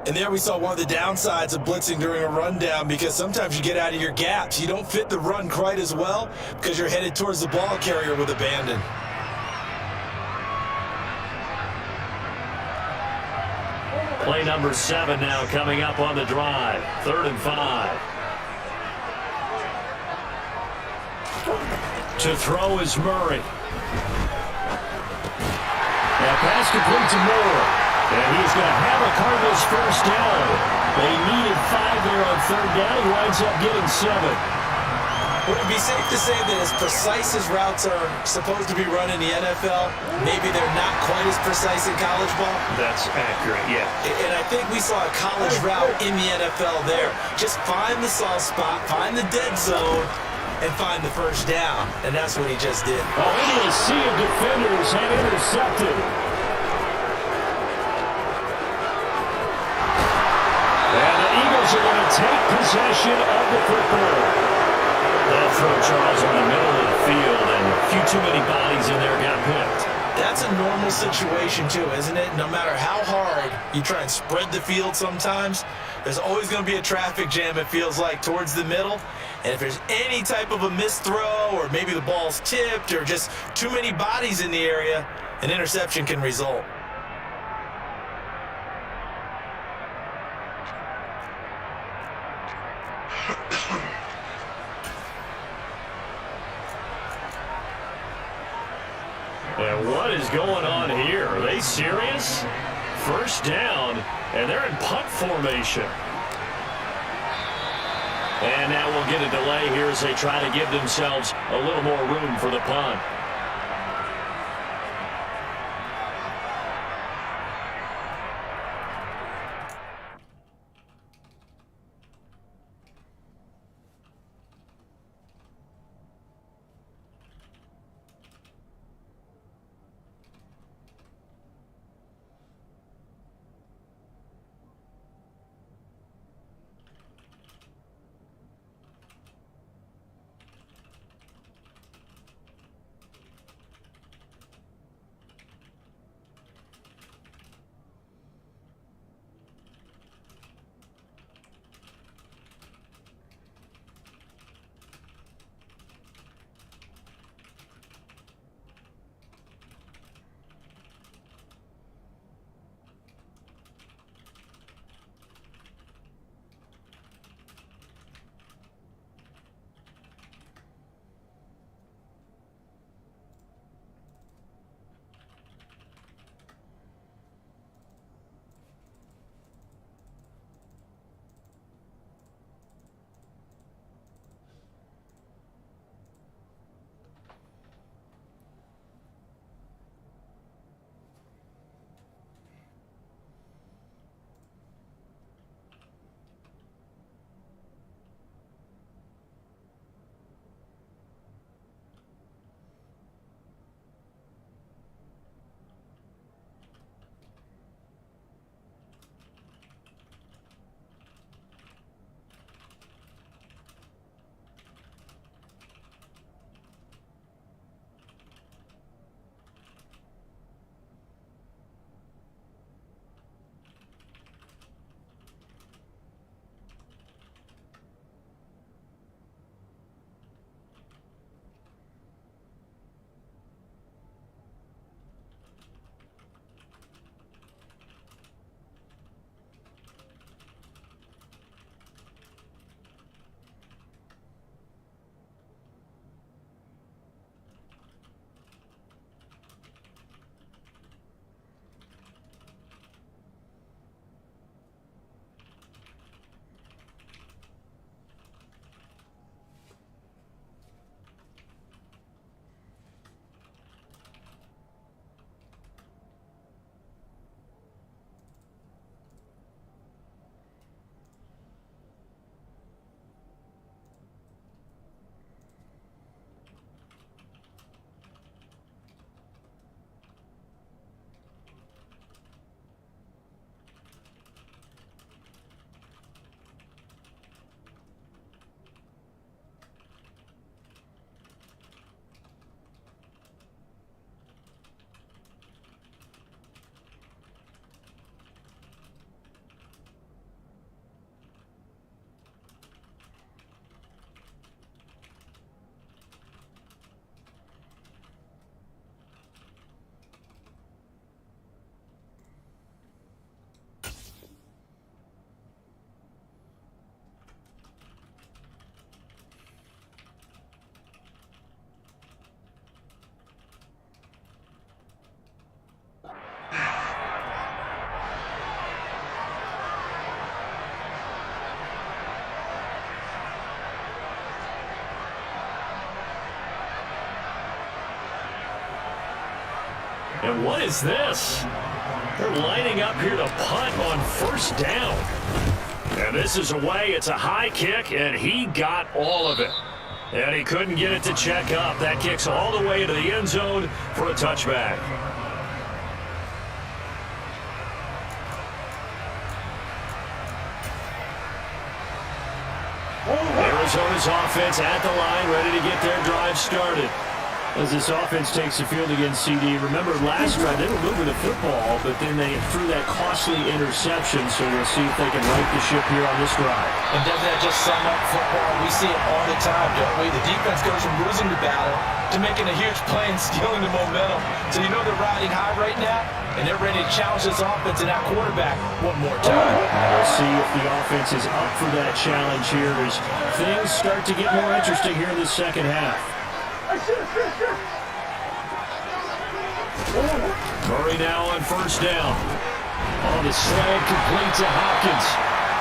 [SPEAKER 1] And there we saw one of the downsides of blitzing during a rundown, because sometimes you get out of your gaps. You don't fit the run quite as well because you're headed towards the ball carrier with abandon.
[SPEAKER 2] Play number 7 now coming up on the drive. 3rd and 5. To throw is Murray. That pass complete to Moore. And he's going to have a Cardinals first down. They needed 5 there on third down. He winds up getting 7.
[SPEAKER 1] Would it be safe to say that as precise as routes are supposed to be run in the NFL, maybe they're not quite as precise in college ball?
[SPEAKER 2] That's accurate, yeah.
[SPEAKER 1] And I think we saw a college route in the NFL there. Just find the soft spot, find the dead zone, and find the first down. And that's what he just did.
[SPEAKER 2] Oh, into a sea of defenders and intercepted. And the Eagles are going to take possession of the football. That throw, Charles, on the middle of the field, and a few too many bodies in there got picked.
[SPEAKER 1] That's a normal situation, too, isn't it? No matter how hard you try and spread the field sometimes, there's always going to be a traffic jam, it feels like, towards the middle. And if there's any type of a missed throw, or maybe the ball's tipped, or just too many bodies in the area, an interception can result.
[SPEAKER 2] And what is going on here? Are they serious? First down, and they're in punt formation. And now we'll get a delay here as they try to give themselves a little more room for the punt. And what is this? They're lining up here to punt on first down. And this is away. It's a high kick, and he got all of it. And he couldn't get it to check up. That kicks all the way into the end zone for a touchback. Arizona's offense at the line, ready to get their drive started. As this offense takes the field against CD. Remember, last drive, they were moving the football, but then they threw that costly interception, so we'll see if they can right the ship here on this drive.
[SPEAKER 1] And doesn't that just sum up football? We see it all the time, don't we? The defense goes from losing the battle to making a huge play and stealing the momentum. So you know they're riding high right now, and they're ready to challenge this offense and that quarterback one more time.
[SPEAKER 2] We'll see if the offense is up for that challenge here as things start to get more interesting here in the second half. Murray now on first down. On the slant, complete to Hopkins.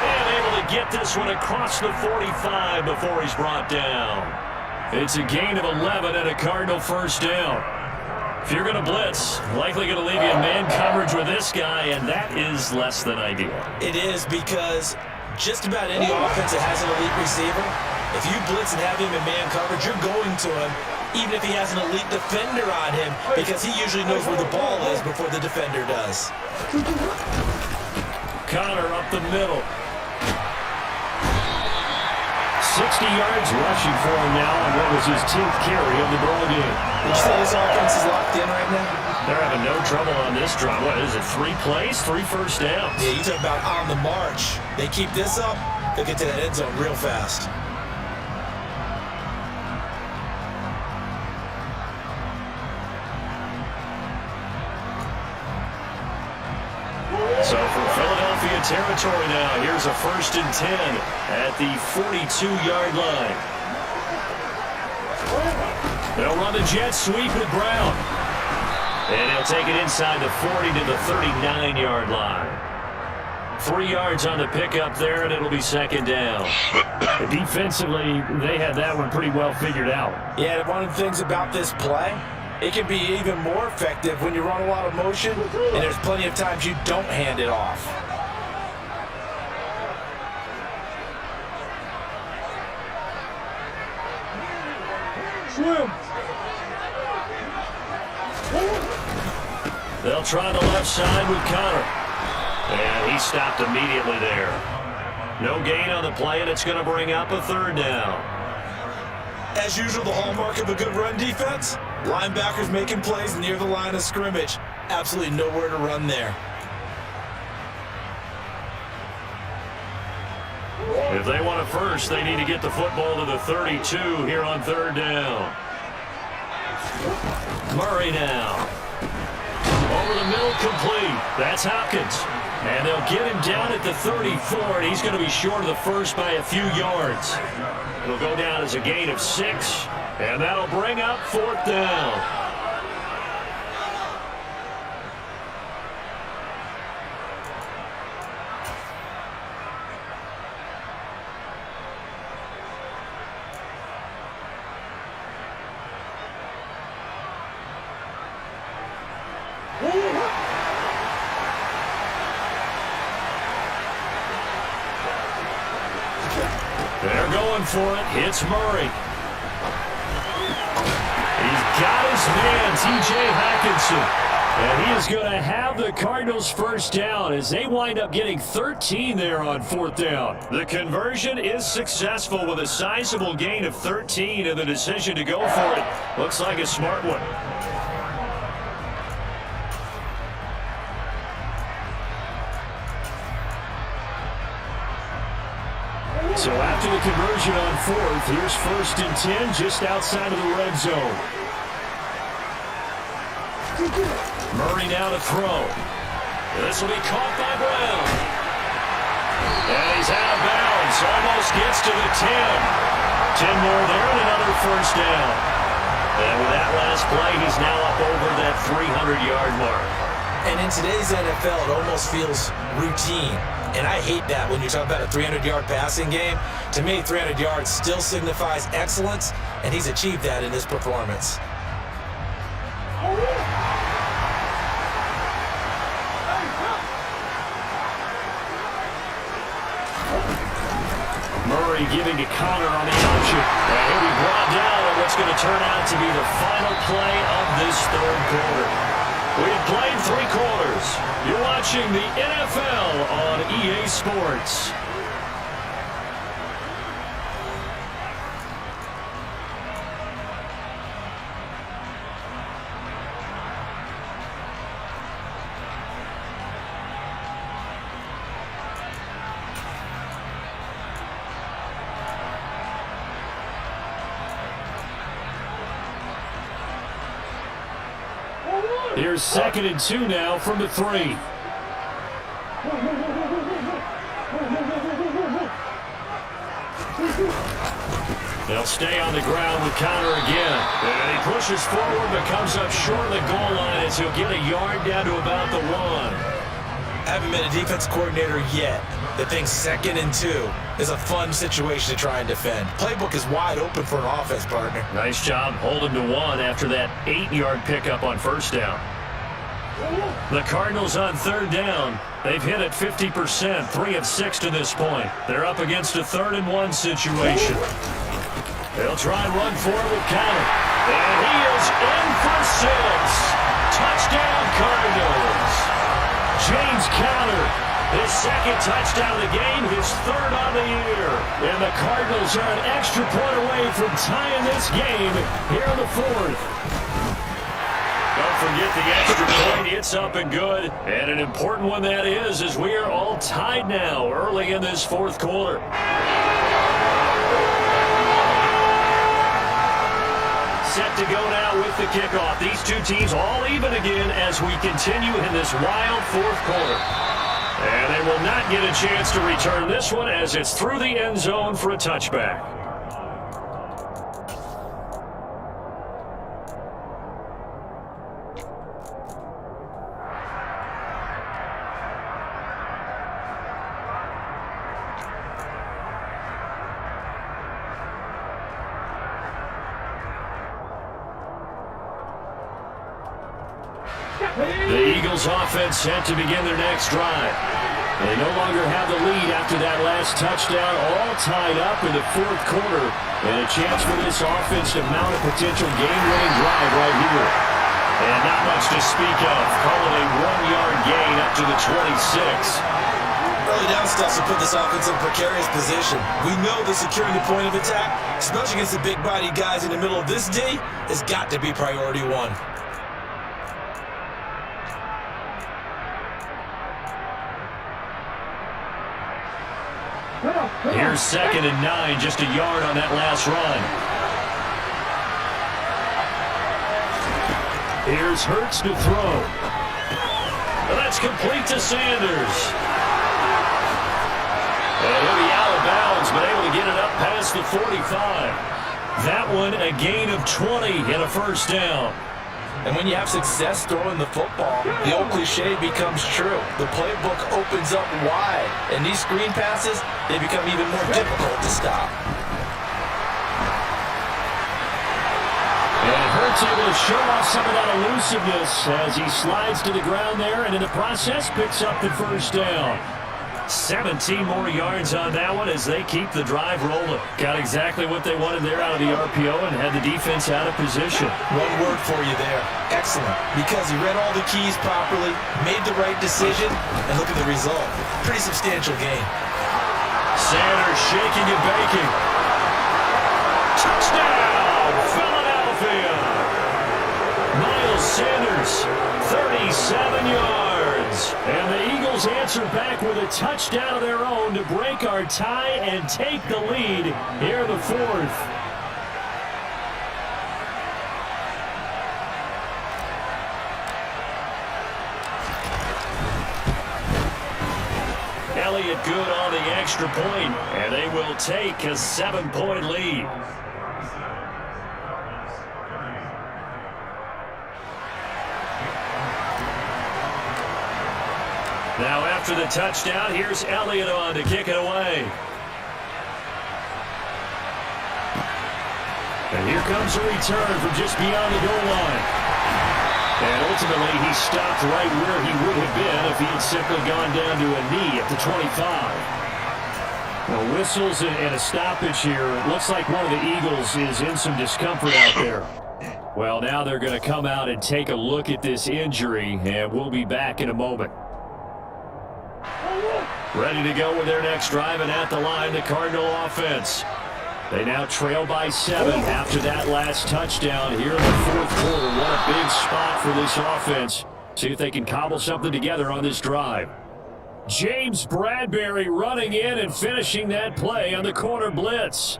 [SPEAKER 2] And able to get this one across the 45 before he's brought down. It's a gain of 11 and a Cardinal first down. If you're going to blitz, likely going to leave you in man coverage with this guy, and that is less than ideal.
[SPEAKER 1] It is, because just about any offense that has an elite receiver, if you blitz and have him in man coverage, you're going to him, even if he has an elite defender on him, because he usually knows where the ball is before the defender does.
[SPEAKER 2] Connor up the middle. 60 yards rushing for him now on what was his 10th carry of the ball game.
[SPEAKER 1] Would you say this offense is locked in right now?
[SPEAKER 2] They're having no trouble on this drive. What is it, 3 plays, 3 first downs?
[SPEAKER 1] Yeah, you talk about on the march. They keep this up, they'll get to that end zone real fast.
[SPEAKER 2] So for Philadelphia territory now, here's a 1st and 10 at the 42-yard line. They'll run the jet sweep with Brown. And he'll take it inside the 40 to the 39-yard line. 3 yards on the pickup there, and it'll be 2nd down. Defensively, they had that one pretty well figured out.
[SPEAKER 1] Yeah, one of the things about this play, it can be even more effective when you run a lot of motion, and there's plenty of times you don't hand it off.
[SPEAKER 3] Swim.
[SPEAKER 2] They'll try the left side with Connor. And he stopped immediately there. No gain on the play, and it's going to bring up a 3rd down.
[SPEAKER 1] As usual, the hallmark of a good run defense, linebackers making plays near the line of scrimmage. Absolutely nowhere to run there.
[SPEAKER 2] If they want a first, they need to get the football to the 32 here on 3rd down. Murray now. Over the middle, complete. That's Hopkins. And they'll get him down at the 34, and he's going to be short of the first by a few yards. It'll go down as a gain of 6, and that'll bring up 4th down. They're going for it. It's Murray. He's got his man, T.J. Hockenson. And he is going to have the Cardinals first down as they wind up getting 13 there on 4th down. The conversion is successful with a sizable gain of 13, and the decision to go for it looks like a smart one. So after the conversion on 4th, here's 1st and 10 just outside of the red zone. Murray now to throw. This will be caught by Brown. And he's out of bounds. Almost gets to the 10. 10 more there and another first down. And with that last play, he's now up over that 300-yard mark.
[SPEAKER 1] And in today's NFL, it almost feels routine. And I hate that when you talk about a 300-yard passing game. To me, 300 yards still signifies excellence, and he's achieved that in his performance.
[SPEAKER 2] Finally giving to Connor on the option. And he'll be brought down on what's going to turn out to be the final play of this third quarter. We've played 3 quarters. You're watching the NFL on EA Sports. Here's 2nd and 2 now from the 3. They'll stay on the ground with Connor again. And he pushes forward but comes up short of the goal line as he'll get a yard down to about the 1.
[SPEAKER 1] Haven't been a defense coordinator yet. The thing 2nd and 2 is a fun situation to try and defend. Playbook is wide open for an offense, partner.
[SPEAKER 2] Nice job holding to 1 after that 8-yard pickup on 1st down. The Cardinals on 3rd down. They've hit it 50%, 3 of 6 to this point. They're up against a 3rd and 1 situation. They'll try and run for it with Connor. And he is in for 6. Touchdown, Cardinals. James Conner, his 2nd touchdown of the game, his 3rd on the year. And the Cardinals are an extra point away from tying this game here in the 4th. Don't forget the extra point. It's up and good. And an important one that is, as we are all tied now early in this 4th quarter. Set to go now with the kickoff. These 2 teams all even again as we continue in this wild 4th quarter. And they will not get a chance to return this one as it's through the end zone for a touchback. The Eagles offense set to begin their next drive. They no longer have the lead after that last touchdown, all tied up in the 4th quarter. And a chance for this offense to mount a potential game-winning drive right here. And not much to speak of. Call it a 1-yard gain up to the 26.
[SPEAKER 1] Early down stuff to put this offense in a precarious position. We know that securing the point of attack, especially against the big-body guys in the middle of this D, has got to be priority 1.
[SPEAKER 2] Here's 2nd and 9, just a yard on that last run. Here's Hurts to throw. That's complete to Sanders. And he'll be out of bounds, but able to get it up past the 45. That one a gain of 20 and a 1st down.
[SPEAKER 1] And when you have success throwing the football, the old cliche becomes true. The playbook opens up wide, and these screen passes, they become even more difficult to stop.
[SPEAKER 2] And Hurts able to show off some of that elusiveness as he slides to the ground there, and in the process picks up the 1st down. 17 more yards on that one as they keep the drive rolling. Got exactly what they wanted there out of the RPO and had the defense out of position.
[SPEAKER 1] One word for you there. Excellent. Because he read all the keys properly, made the right decision, and look at the result. Pretty substantial gain.
[SPEAKER 2] Sanders shaking and baking. Touchdown, Philadelphia! Miles Sanders, 37 yards. And the Eagles answer back with a touchdown of their own to break our tie and take the lead here in the 4th. Elliott good on the extra point, and they will take a 7-point lead. Now after the touchdown, here's Elliott on to kick it away. And here comes a return from just beyond the goal line. And ultimately, he stopped right where he would have been if he had simply gone down to a knee at the 25. Well, whistles and a stoppage here. Looks like one of the Eagles is in some discomfort out there. Well, now they're going to come out and take a look at this injury, and we'll be back in a moment. Ready to go with their next drive, and at the line, the Cardinal offense. They now trail by 7 after that last touchdown here in the fourth quarter. What a big spot for this offense. See if they can cobble something together on this drive. James Bradbury running in and finishing that play on the corner blitz.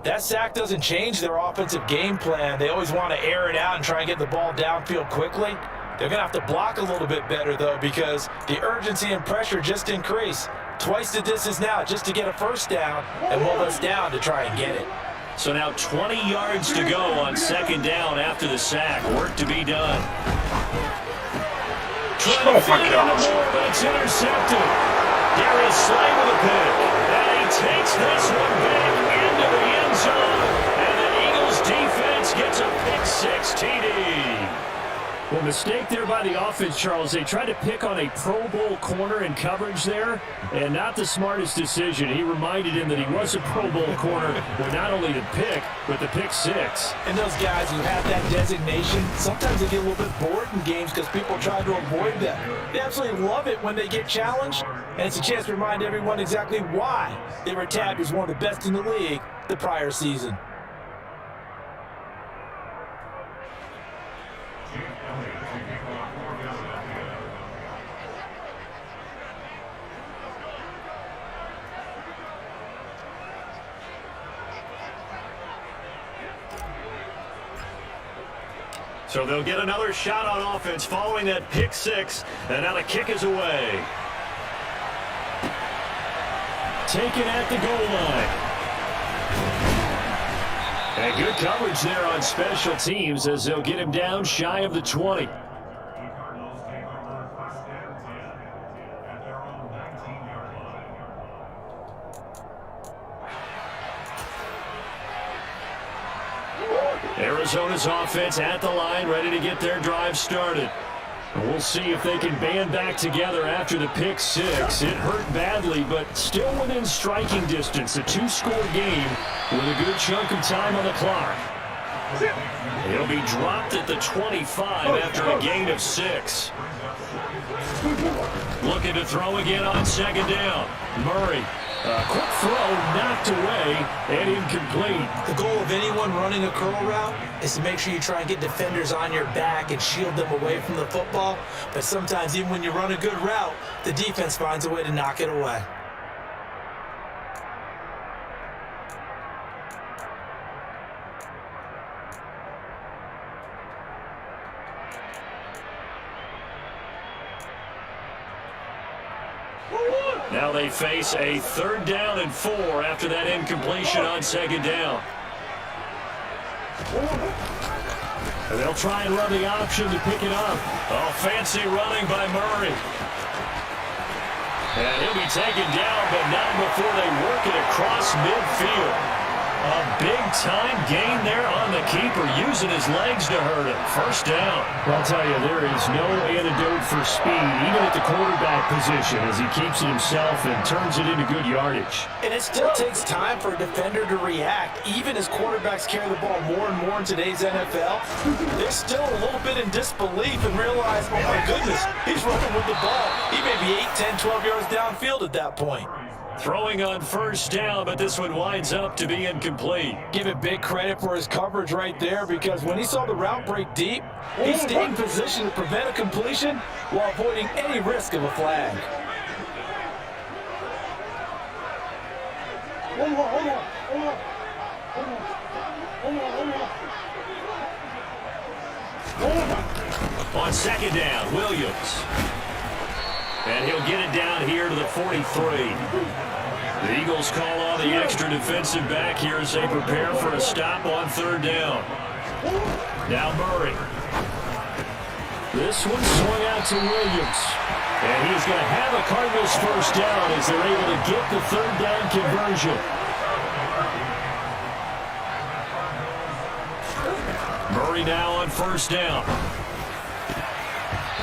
[SPEAKER 1] That sack doesn't change their offensive game plan. They always want to air it out and try and get the ball downfield quickly. They're going to have to block a little bit better, though, because the urgency and pressure just increase. Twice the distance now just to get a first down, and hold us down to try and get it.
[SPEAKER 2] So now 20 yards to go on second down after the sack. Work to be done. Trying to fit it into more, but it's intercepted. Darius Slay with a pick. And he takes this one back into the end zone. And the Eagles defense gets a pick 6 TD. Well, mistake there by the offense, Charles. They tried to pick on a Pro Bowl corner in coverage there, and not the smartest decision. He reminded him that he was a Pro Bowl corner with not only the pick, but the pick 6.
[SPEAKER 1] And those guys who have that designation, sometimes they get a little bit bored in games because people try to avoid them. They absolutely love it when they get challenged, and it's a chance to remind everyone exactly why they were tabbed as one of the best in the league the prior season.
[SPEAKER 2] So they'll get another shot on offense following that pick 6, and now the kick is away. Taken at the goal line. And good coverage there on special teams as they'll get him down shy of the 20. Arizona's offense at the line, ready to get their drive started. We'll see if they can band back together after the pick 6. It hurt badly, but still within striking distance. A 2-score game with a good chunk of time on the clock. He'll be dropped at the 25 after a gain of 6. Looking to throw again on second down. Murray. A quick throw knocked away and incomplete.
[SPEAKER 1] The goal of anyone running a curl route is to make sure you try and get defenders on your back and shield them away from the football. But sometimes even when you run a good route, the defense finds a way to knock it away.
[SPEAKER 2] Now they face a 3rd down and 4 after that incompletion on second down. And they'll try and run the option to pick it up. Oh, fancy running by Murray. And he'll be taken down, but not before they work it across midfield. A big-time gain there on the keeper, using his legs to hurt him. First down. I'll tell you, there is no antidote for speed, even at the quarterback position, as he keeps it himself and turns it into good yardage.
[SPEAKER 1] And it still takes time for a defender to react. Even as quarterbacks carry the ball more and more in today's NFL, they're still a little bit in disbelief and realize, oh my goodness, he's running with the ball. He may be 8, 10, 12 yards downfield at that point.
[SPEAKER 2] Throwing on first down, but this one winds up to be incomplete.
[SPEAKER 1] Give it big credit for his coverage right there, because when he saw the route break deep, he stayed in position to prevent a completion while avoiding any risk of a flag.
[SPEAKER 2] On second down, Williams. And he'll get it down here to the 43. The Eagles call on the extra defensive back here as they prepare for a stop on 3rd down. Now Murray. This one swung out to Williams. And he's going to have a Cardinals first down as they're able to get the 3rd down conversion. Murray now on first down.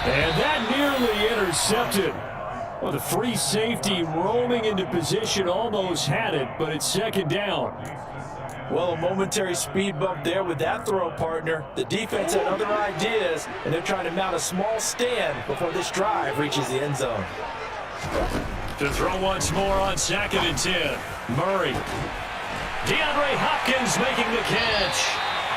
[SPEAKER 2] And that nearly intercepted. Well, the free safety roaming into position almost had it, but it's second down.
[SPEAKER 1] Well, a momentary speed bump there with that throw, partner. The defense had other ideas, and they're trying to mount a small stand before this drive reaches the end zone.
[SPEAKER 2] To throw once more on 2nd and 10. Murray. DeAndre Hopkins making the catch.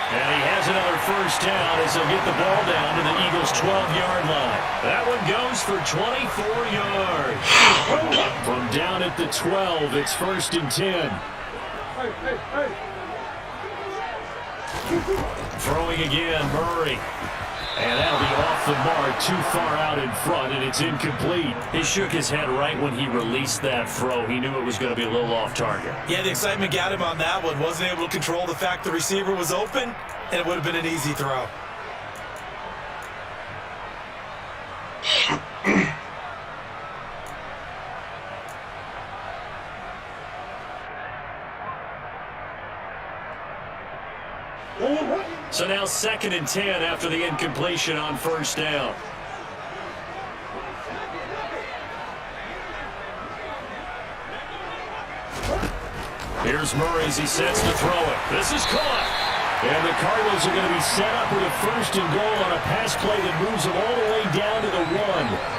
[SPEAKER 2] And he has another first down as he'll get the ball down to the Eagles' 12-yard line. That one goes for 24 yards. From down at the 12, it's 1st and 10. Throwing again, Murray. And that'll be off the mark, too far out in front, and it's incomplete. He shook his head right when he released that throw. He knew it was going to be a little off target.
[SPEAKER 1] Yeah, the excitement got him on that one. Wasn't able to control the fact the receiver was open, and it would have been an easy throw.
[SPEAKER 2] So now 2nd and 10 after the incompletion on first down. Here's Murray as he sets to throw it. This is caught. And the Cardinals are going to be set up with a 1st and goal on a pass play that moves them all the way down to the 1.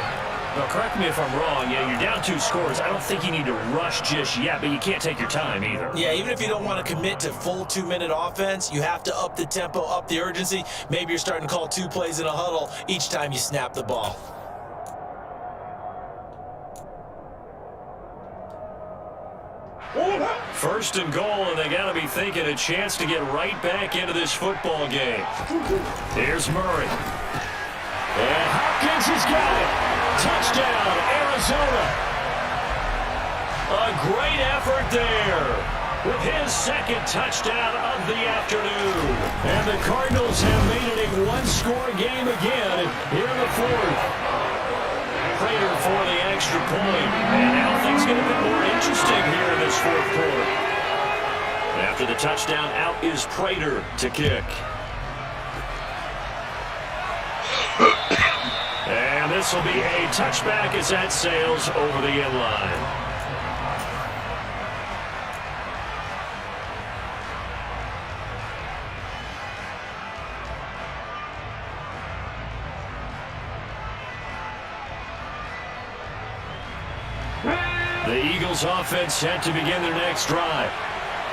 [SPEAKER 2] Now, correct me if I'm wrong. Yeah, you're down 2 scores. I don't think you need to rush just yet, but you can't take your time either.
[SPEAKER 1] Yeah, even if you don't want to commit to full 2-minute offense, you have to up the tempo, up the urgency. Maybe you're starting to call 2 plays in a huddle each time you snap the ball.
[SPEAKER 2] First and goal, and they got to be thinking a chance to get right back into this football game. Here's Murray. And Hopkins has got it. Touchdown, Arizona. A great effort there with his 2nd touchdown of the afternoon. And the Cardinals have made it a 1-score game again here in the 4th. Prater for the extra point. And now things get a bit more interesting here in this 4th quarter. After the touchdown, out is Prater to kick. And this will be a touchback as that sails over the end line. The Eagles offense set to begin their next drive.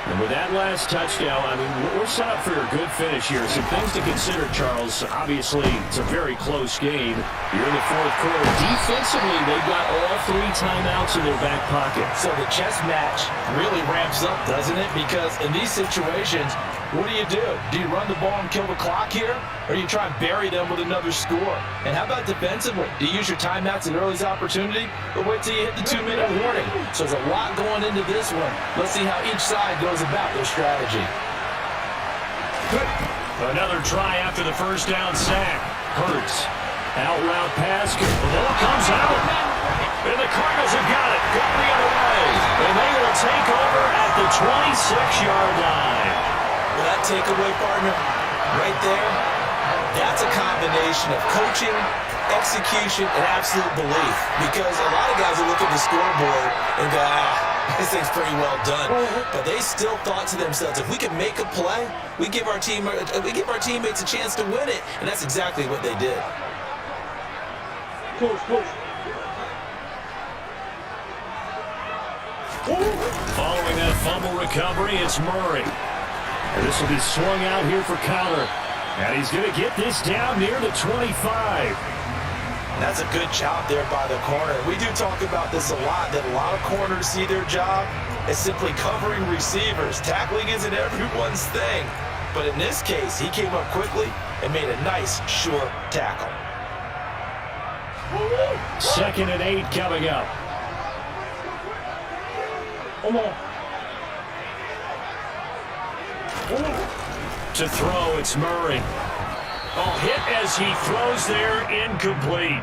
[SPEAKER 2] And with that last touchdown, I mean, we're set up for a good finish here. Some things to consider, Charles. Obviously, it's a very close game. You're in the 4th quarter. Defensively, they've got all 3 timeouts in their back pocket.
[SPEAKER 1] So the chess match really ramps up, doesn't it? Because in these situations, what do? Do you run the ball and kill the clock here? Or do you try and bury them with another score? And how about defensively? Do you use your timeouts at earliest opportunity? Or wait till you hit the 2-minute warning? So there's a lot going into this one. Let's see how each side goes about their strategy.
[SPEAKER 2] Another try after the first down sack. Hurts. Out route pass. The ball comes out. And the Cardinals have got it. Going the other way. And they will take over at the 26-yard line.
[SPEAKER 1] Well, that takeaway, partner, right there, that's a combination of coaching, execution, and absolute belief. Because a lot of guys will look at the scoreboard and go, this thing's pretty well done. But they still thought to themselves, if we can make a play, we give our teammates a chance to win it. And that's exactly what they did.
[SPEAKER 2] Following that fumble recovery, it's Murray. And this will be swung out here for Connor. And he's going to get this down near the 25.
[SPEAKER 1] That's a good job there by the corner. We do talk about this a lot, that a lot of corners see their job as simply covering receivers. Tackling isn't everyone's thing. But in this case, he came up quickly and made a nice, sure tackle.
[SPEAKER 2] 2nd and 8 coming up. To throw, it's Murray. Oh, hit as he throws there, incomplete.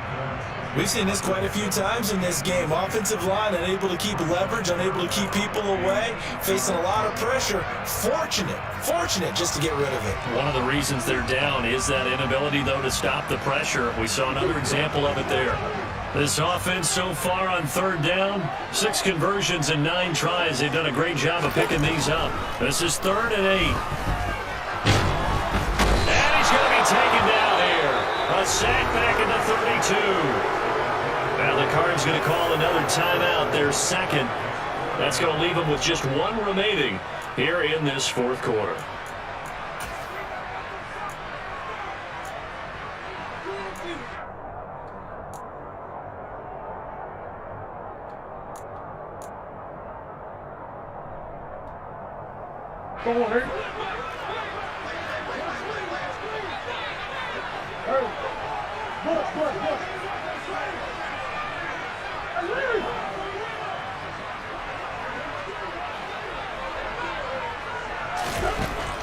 [SPEAKER 1] We've seen this quite a few times in this game. Offensive line unable to keep leverage, unable to keep people away, facing a lot of pressure. Fortunate just to get rid of it.
[SPEAKER 2] One of the reasons they're down is that inability, though, to stop the pressure. We saw another example of it there. This offense so far on third down, 6 conversions and 9 tries. They've done a great job of picking these up. This is 3rd and 8. And he's going to be taken down here. A sack back in the 32. Now the Cardinals going to call another timeout, their second. That's going to leave them with just 1 remaining here in this 4th quarter.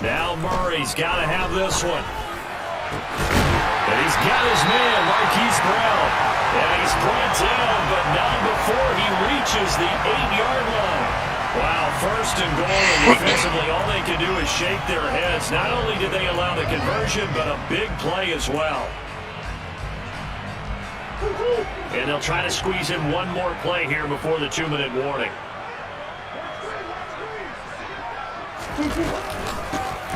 [SPEAKER 2] Now Murray's got to have this one. And he's got his man, Marquise Brown. And he's brought down, but not before he reaches the 8-yard line. Wow, 1st and goal, and defensively all they can do is shake their heads. Not only did they allow the conversion, but a big play as well. And they'll try to squeeze in one more play here before the 2-minute warning.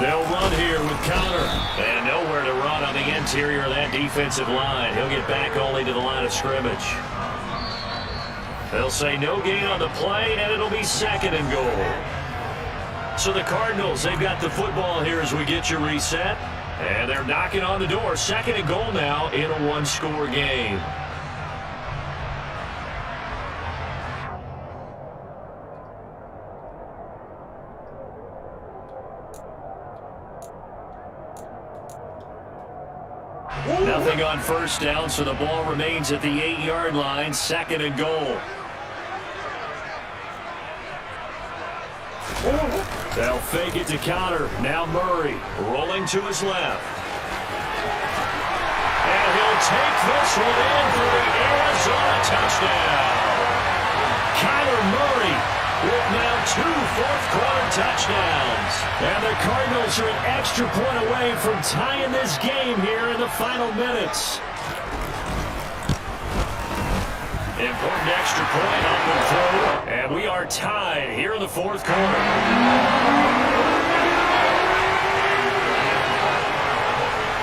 [SPEAKER 2] They'll run here with Connor. And nowhere to run on the interior of that defensive line. He'll get back only to the line of scrimmage. They'll say no gain on the play, and it'll be 2nd and goal. So the Cardinals, they've got the football here as we get you reset. And they're knocking on the door. 2nd and goal now in a 1-score game. Nothing on 1st down, so the ball remains at the 8-yard line. 2nd and goal. They'll fake it to Connor. Now Murray rolling to his left. And he'll take this one in for the Arizona touchdown. Kyler Murray with now 2 fourth-quarter touchdowns. And the Cardinals are an extra point away from tying this game here in the final minutes. Important extra point up and through. And we are tied here in the 4th quarter.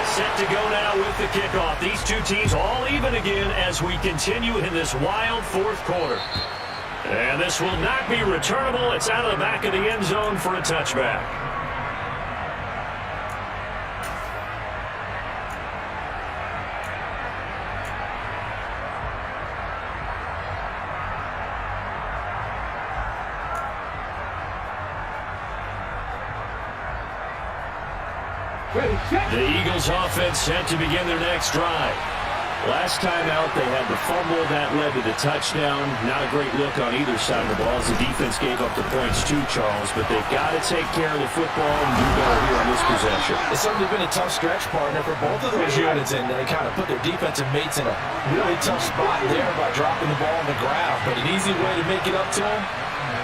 [SPEAKER 2] Set to go now with the kickoff. These two teams all even again as we continue in this wild 4th quarter. And this will not be returnable. It's out of the back of the end zone for a touchback. The Eagles offense set to begin their next drive. Last time out, they had the fumble that led to the touchdown. Not a great look on either side of the ball as the defense gave up the points too, Charles. But they've got to take care of the football and do better here on this possession.
[SPEAKER 1] It's certainly been a tough stretch, partner, for both of those units, and they kind of put their defensive mates in a really tough spot there by dropping the ball on the ground. But an easy way to make it up to them,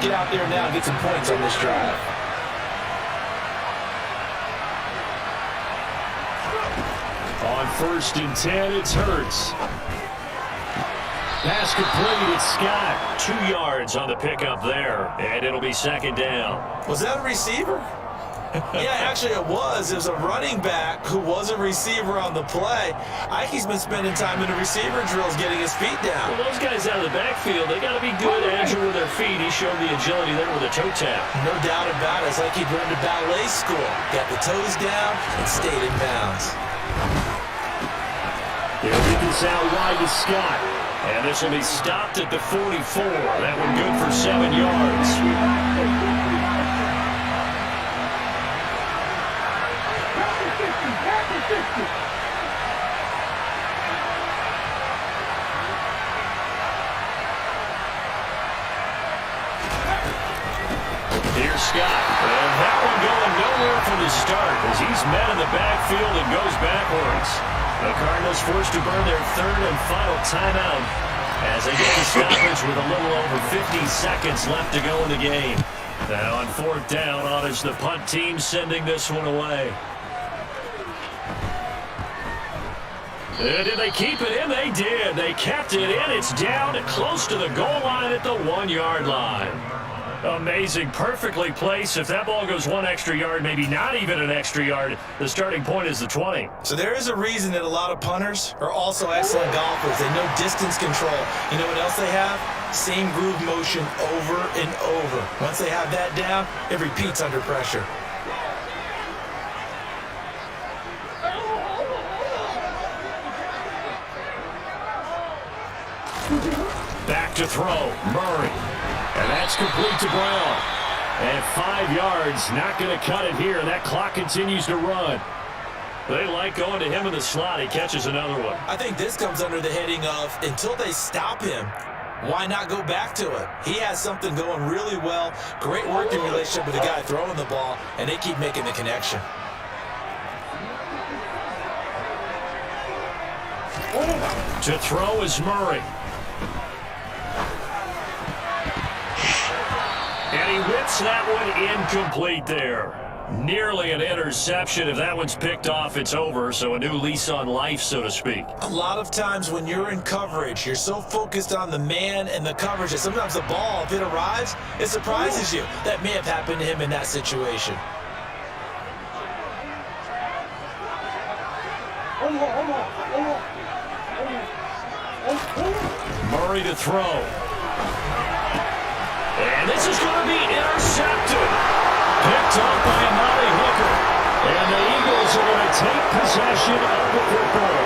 [SPEAKER 1] get out there now and get some points on this drive.
[SPEAKER 2] On 1st and 10, it's Hurts. Pass complete, it's Scott. 2 yards on the pickup there, and it'll be 2nd down.
[SPEAKER 1] Was that a receiver? Yeah, actually it was. It was a running back who was a receiver on the play. Ike's been spending time in the receiver drills getting his feet down.
[SPEAKER 2] Well, those guys out of the backfield, they got to be good, agile with their feet. He showed the agility there with a toe tap.
[SPEAKER 1] No doubt about it. It's like he'd run to ballet school. Got the toes down and stayed in bounds.
[SPEAKER 2] He'll get this out wide to Scott. And this will be stopped at the 44. That one good for 7 yards. Here's Scott. And that one going nowhere from the start as he's met in the backfield and goes backwards. The Cardinals forced to burn their 3rd and final timeout as they get the stoppage with a little over 50 seconds left to go in the game. Now on 4th down, honors the punt team sending this one away. Did they keep it in? They did. They kept it in. It's down close to the goal line at the 1-yard line. Amazing. Perfectly placed. If that ball goes 1 extra yard, maybe not even an extra yard, the starting point is the 20.
[SPEAKER 1] So there is a reason that a lot of punters are also excellent golfers. They know distance control. You know what else they have? Same groove motion over and over. Once they have that down, it repeats under pressure.
[SPEAKER 2] Back to throw. Murray. And that's complete to Brown. And 5 yards, not going to cut it here. That clock continues to run. They like going to him in the slot. He catches another one.
[SPEAKER 1] I think this comes under the heading of, until they stop him, why not go back to it? He has something going really well. Great working relationship with the guy throwing the ball, and they keep making the connection.
[SPEAKER 2] To throw is Murray. And he whips that one incomplete there. Nearly an interception. If that one's picked off, it's over. So a new lease on life, so to speak.
[SPEAKER 1] A lot of times when you're in coverage, you're so focused on the man and the coverage that sometimes the ball, if it arrives, it surprises you. That may have happened to him in that situation.
[SPEAKER 2] Murray to throw. And this is going to be intercepted. Picked up by Amari Hooker. And the Eagles are going to take possession of the football.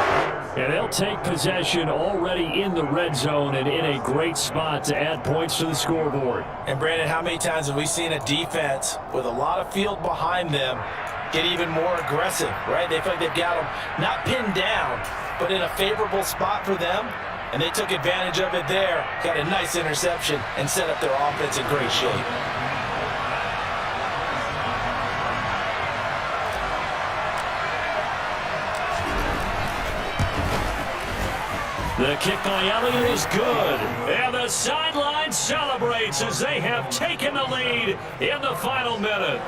[SPEAKER 2] And they'll take possession already in the red zone and in a great spot to add points to the scoreboard.
[SPEAKER 1] And Brandon, how many times have we seen a defense with a lot of field behind them get even more aggressive, right? They feel like they've got them not pinned down, but in a favorable spot for them. And they took advantage of it there, got a nice interception, and set up their offense in great shape.
[SPEAKER 2] The kick by Elliott is good. And the sideline celebrates as they have taken the lead in the final minute.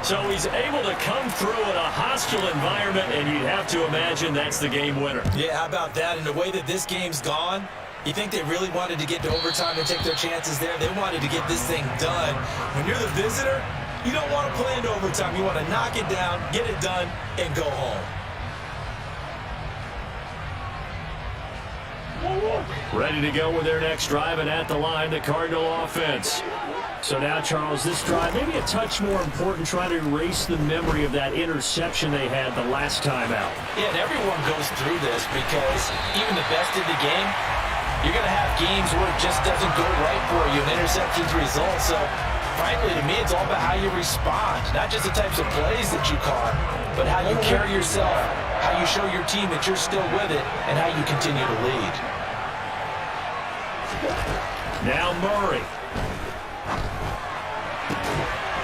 [SPEAKER 2] So he's able to come through in a hostile environment, and you'd have to imagine that's the game winner.
[SPEAKER 1] Yeah, how about that? And the way that this game's gone, you think they really wanted to get to overtime and take their chances there? They wanted to get this thing done. When you're the visitor, you don't want to play into overtime. You want to knock it down, get it done, and go home.
[SPEAKER 2] Ready to go with their next drive, and at the line, the Cardinal offense. So now, Charles, this drive, maybe a touch more important, trying to erase the memory of that interception they had the last time out.
[SPEAKER 1] Yeah, and everyone goes through this because even the best in the game, you're going to have games where it just doesn't go right for you, and interceptions result. So, frankly, to me, it's all about how you respond, not just the types of plays that you call, but how you carry yourself, how you show your team that you're still with it, and how you continue to lead.
[SPEAKER 2] Now Murray.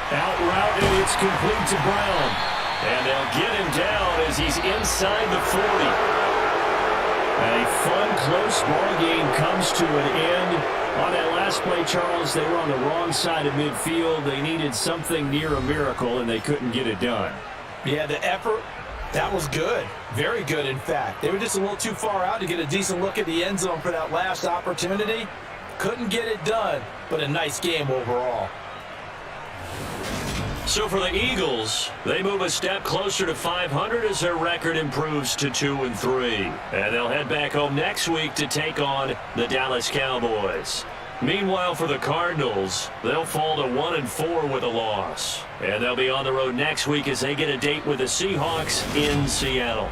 [SPEAKER 2] Out route, and it's complete to Brown. And they'll get him down as he's inside the 40. A fun, close ball game comes to an end. On that last play, Charles, they were on the wrong side of midfield. They needed something near a miracle, and they couldn't get it done.
[SPEAKER 1] Yeah, the effort, that was good. Very good, in fact. They were just a little too far out to get a decent look at the end zone for that last opportunity. Couldn't get it done, but a nice game overall.
[SPEAKER 2] So for the Eagles, they move a step closer to 500 as their record improves to 2-3. And they'll head back home next week to take on the Dallas Cowboys. Meanwhile, for the Cardinals, they'll fall to 1-4 with a loss. And they'll be on the road next week as they get a date with the Seahawks in Seattle.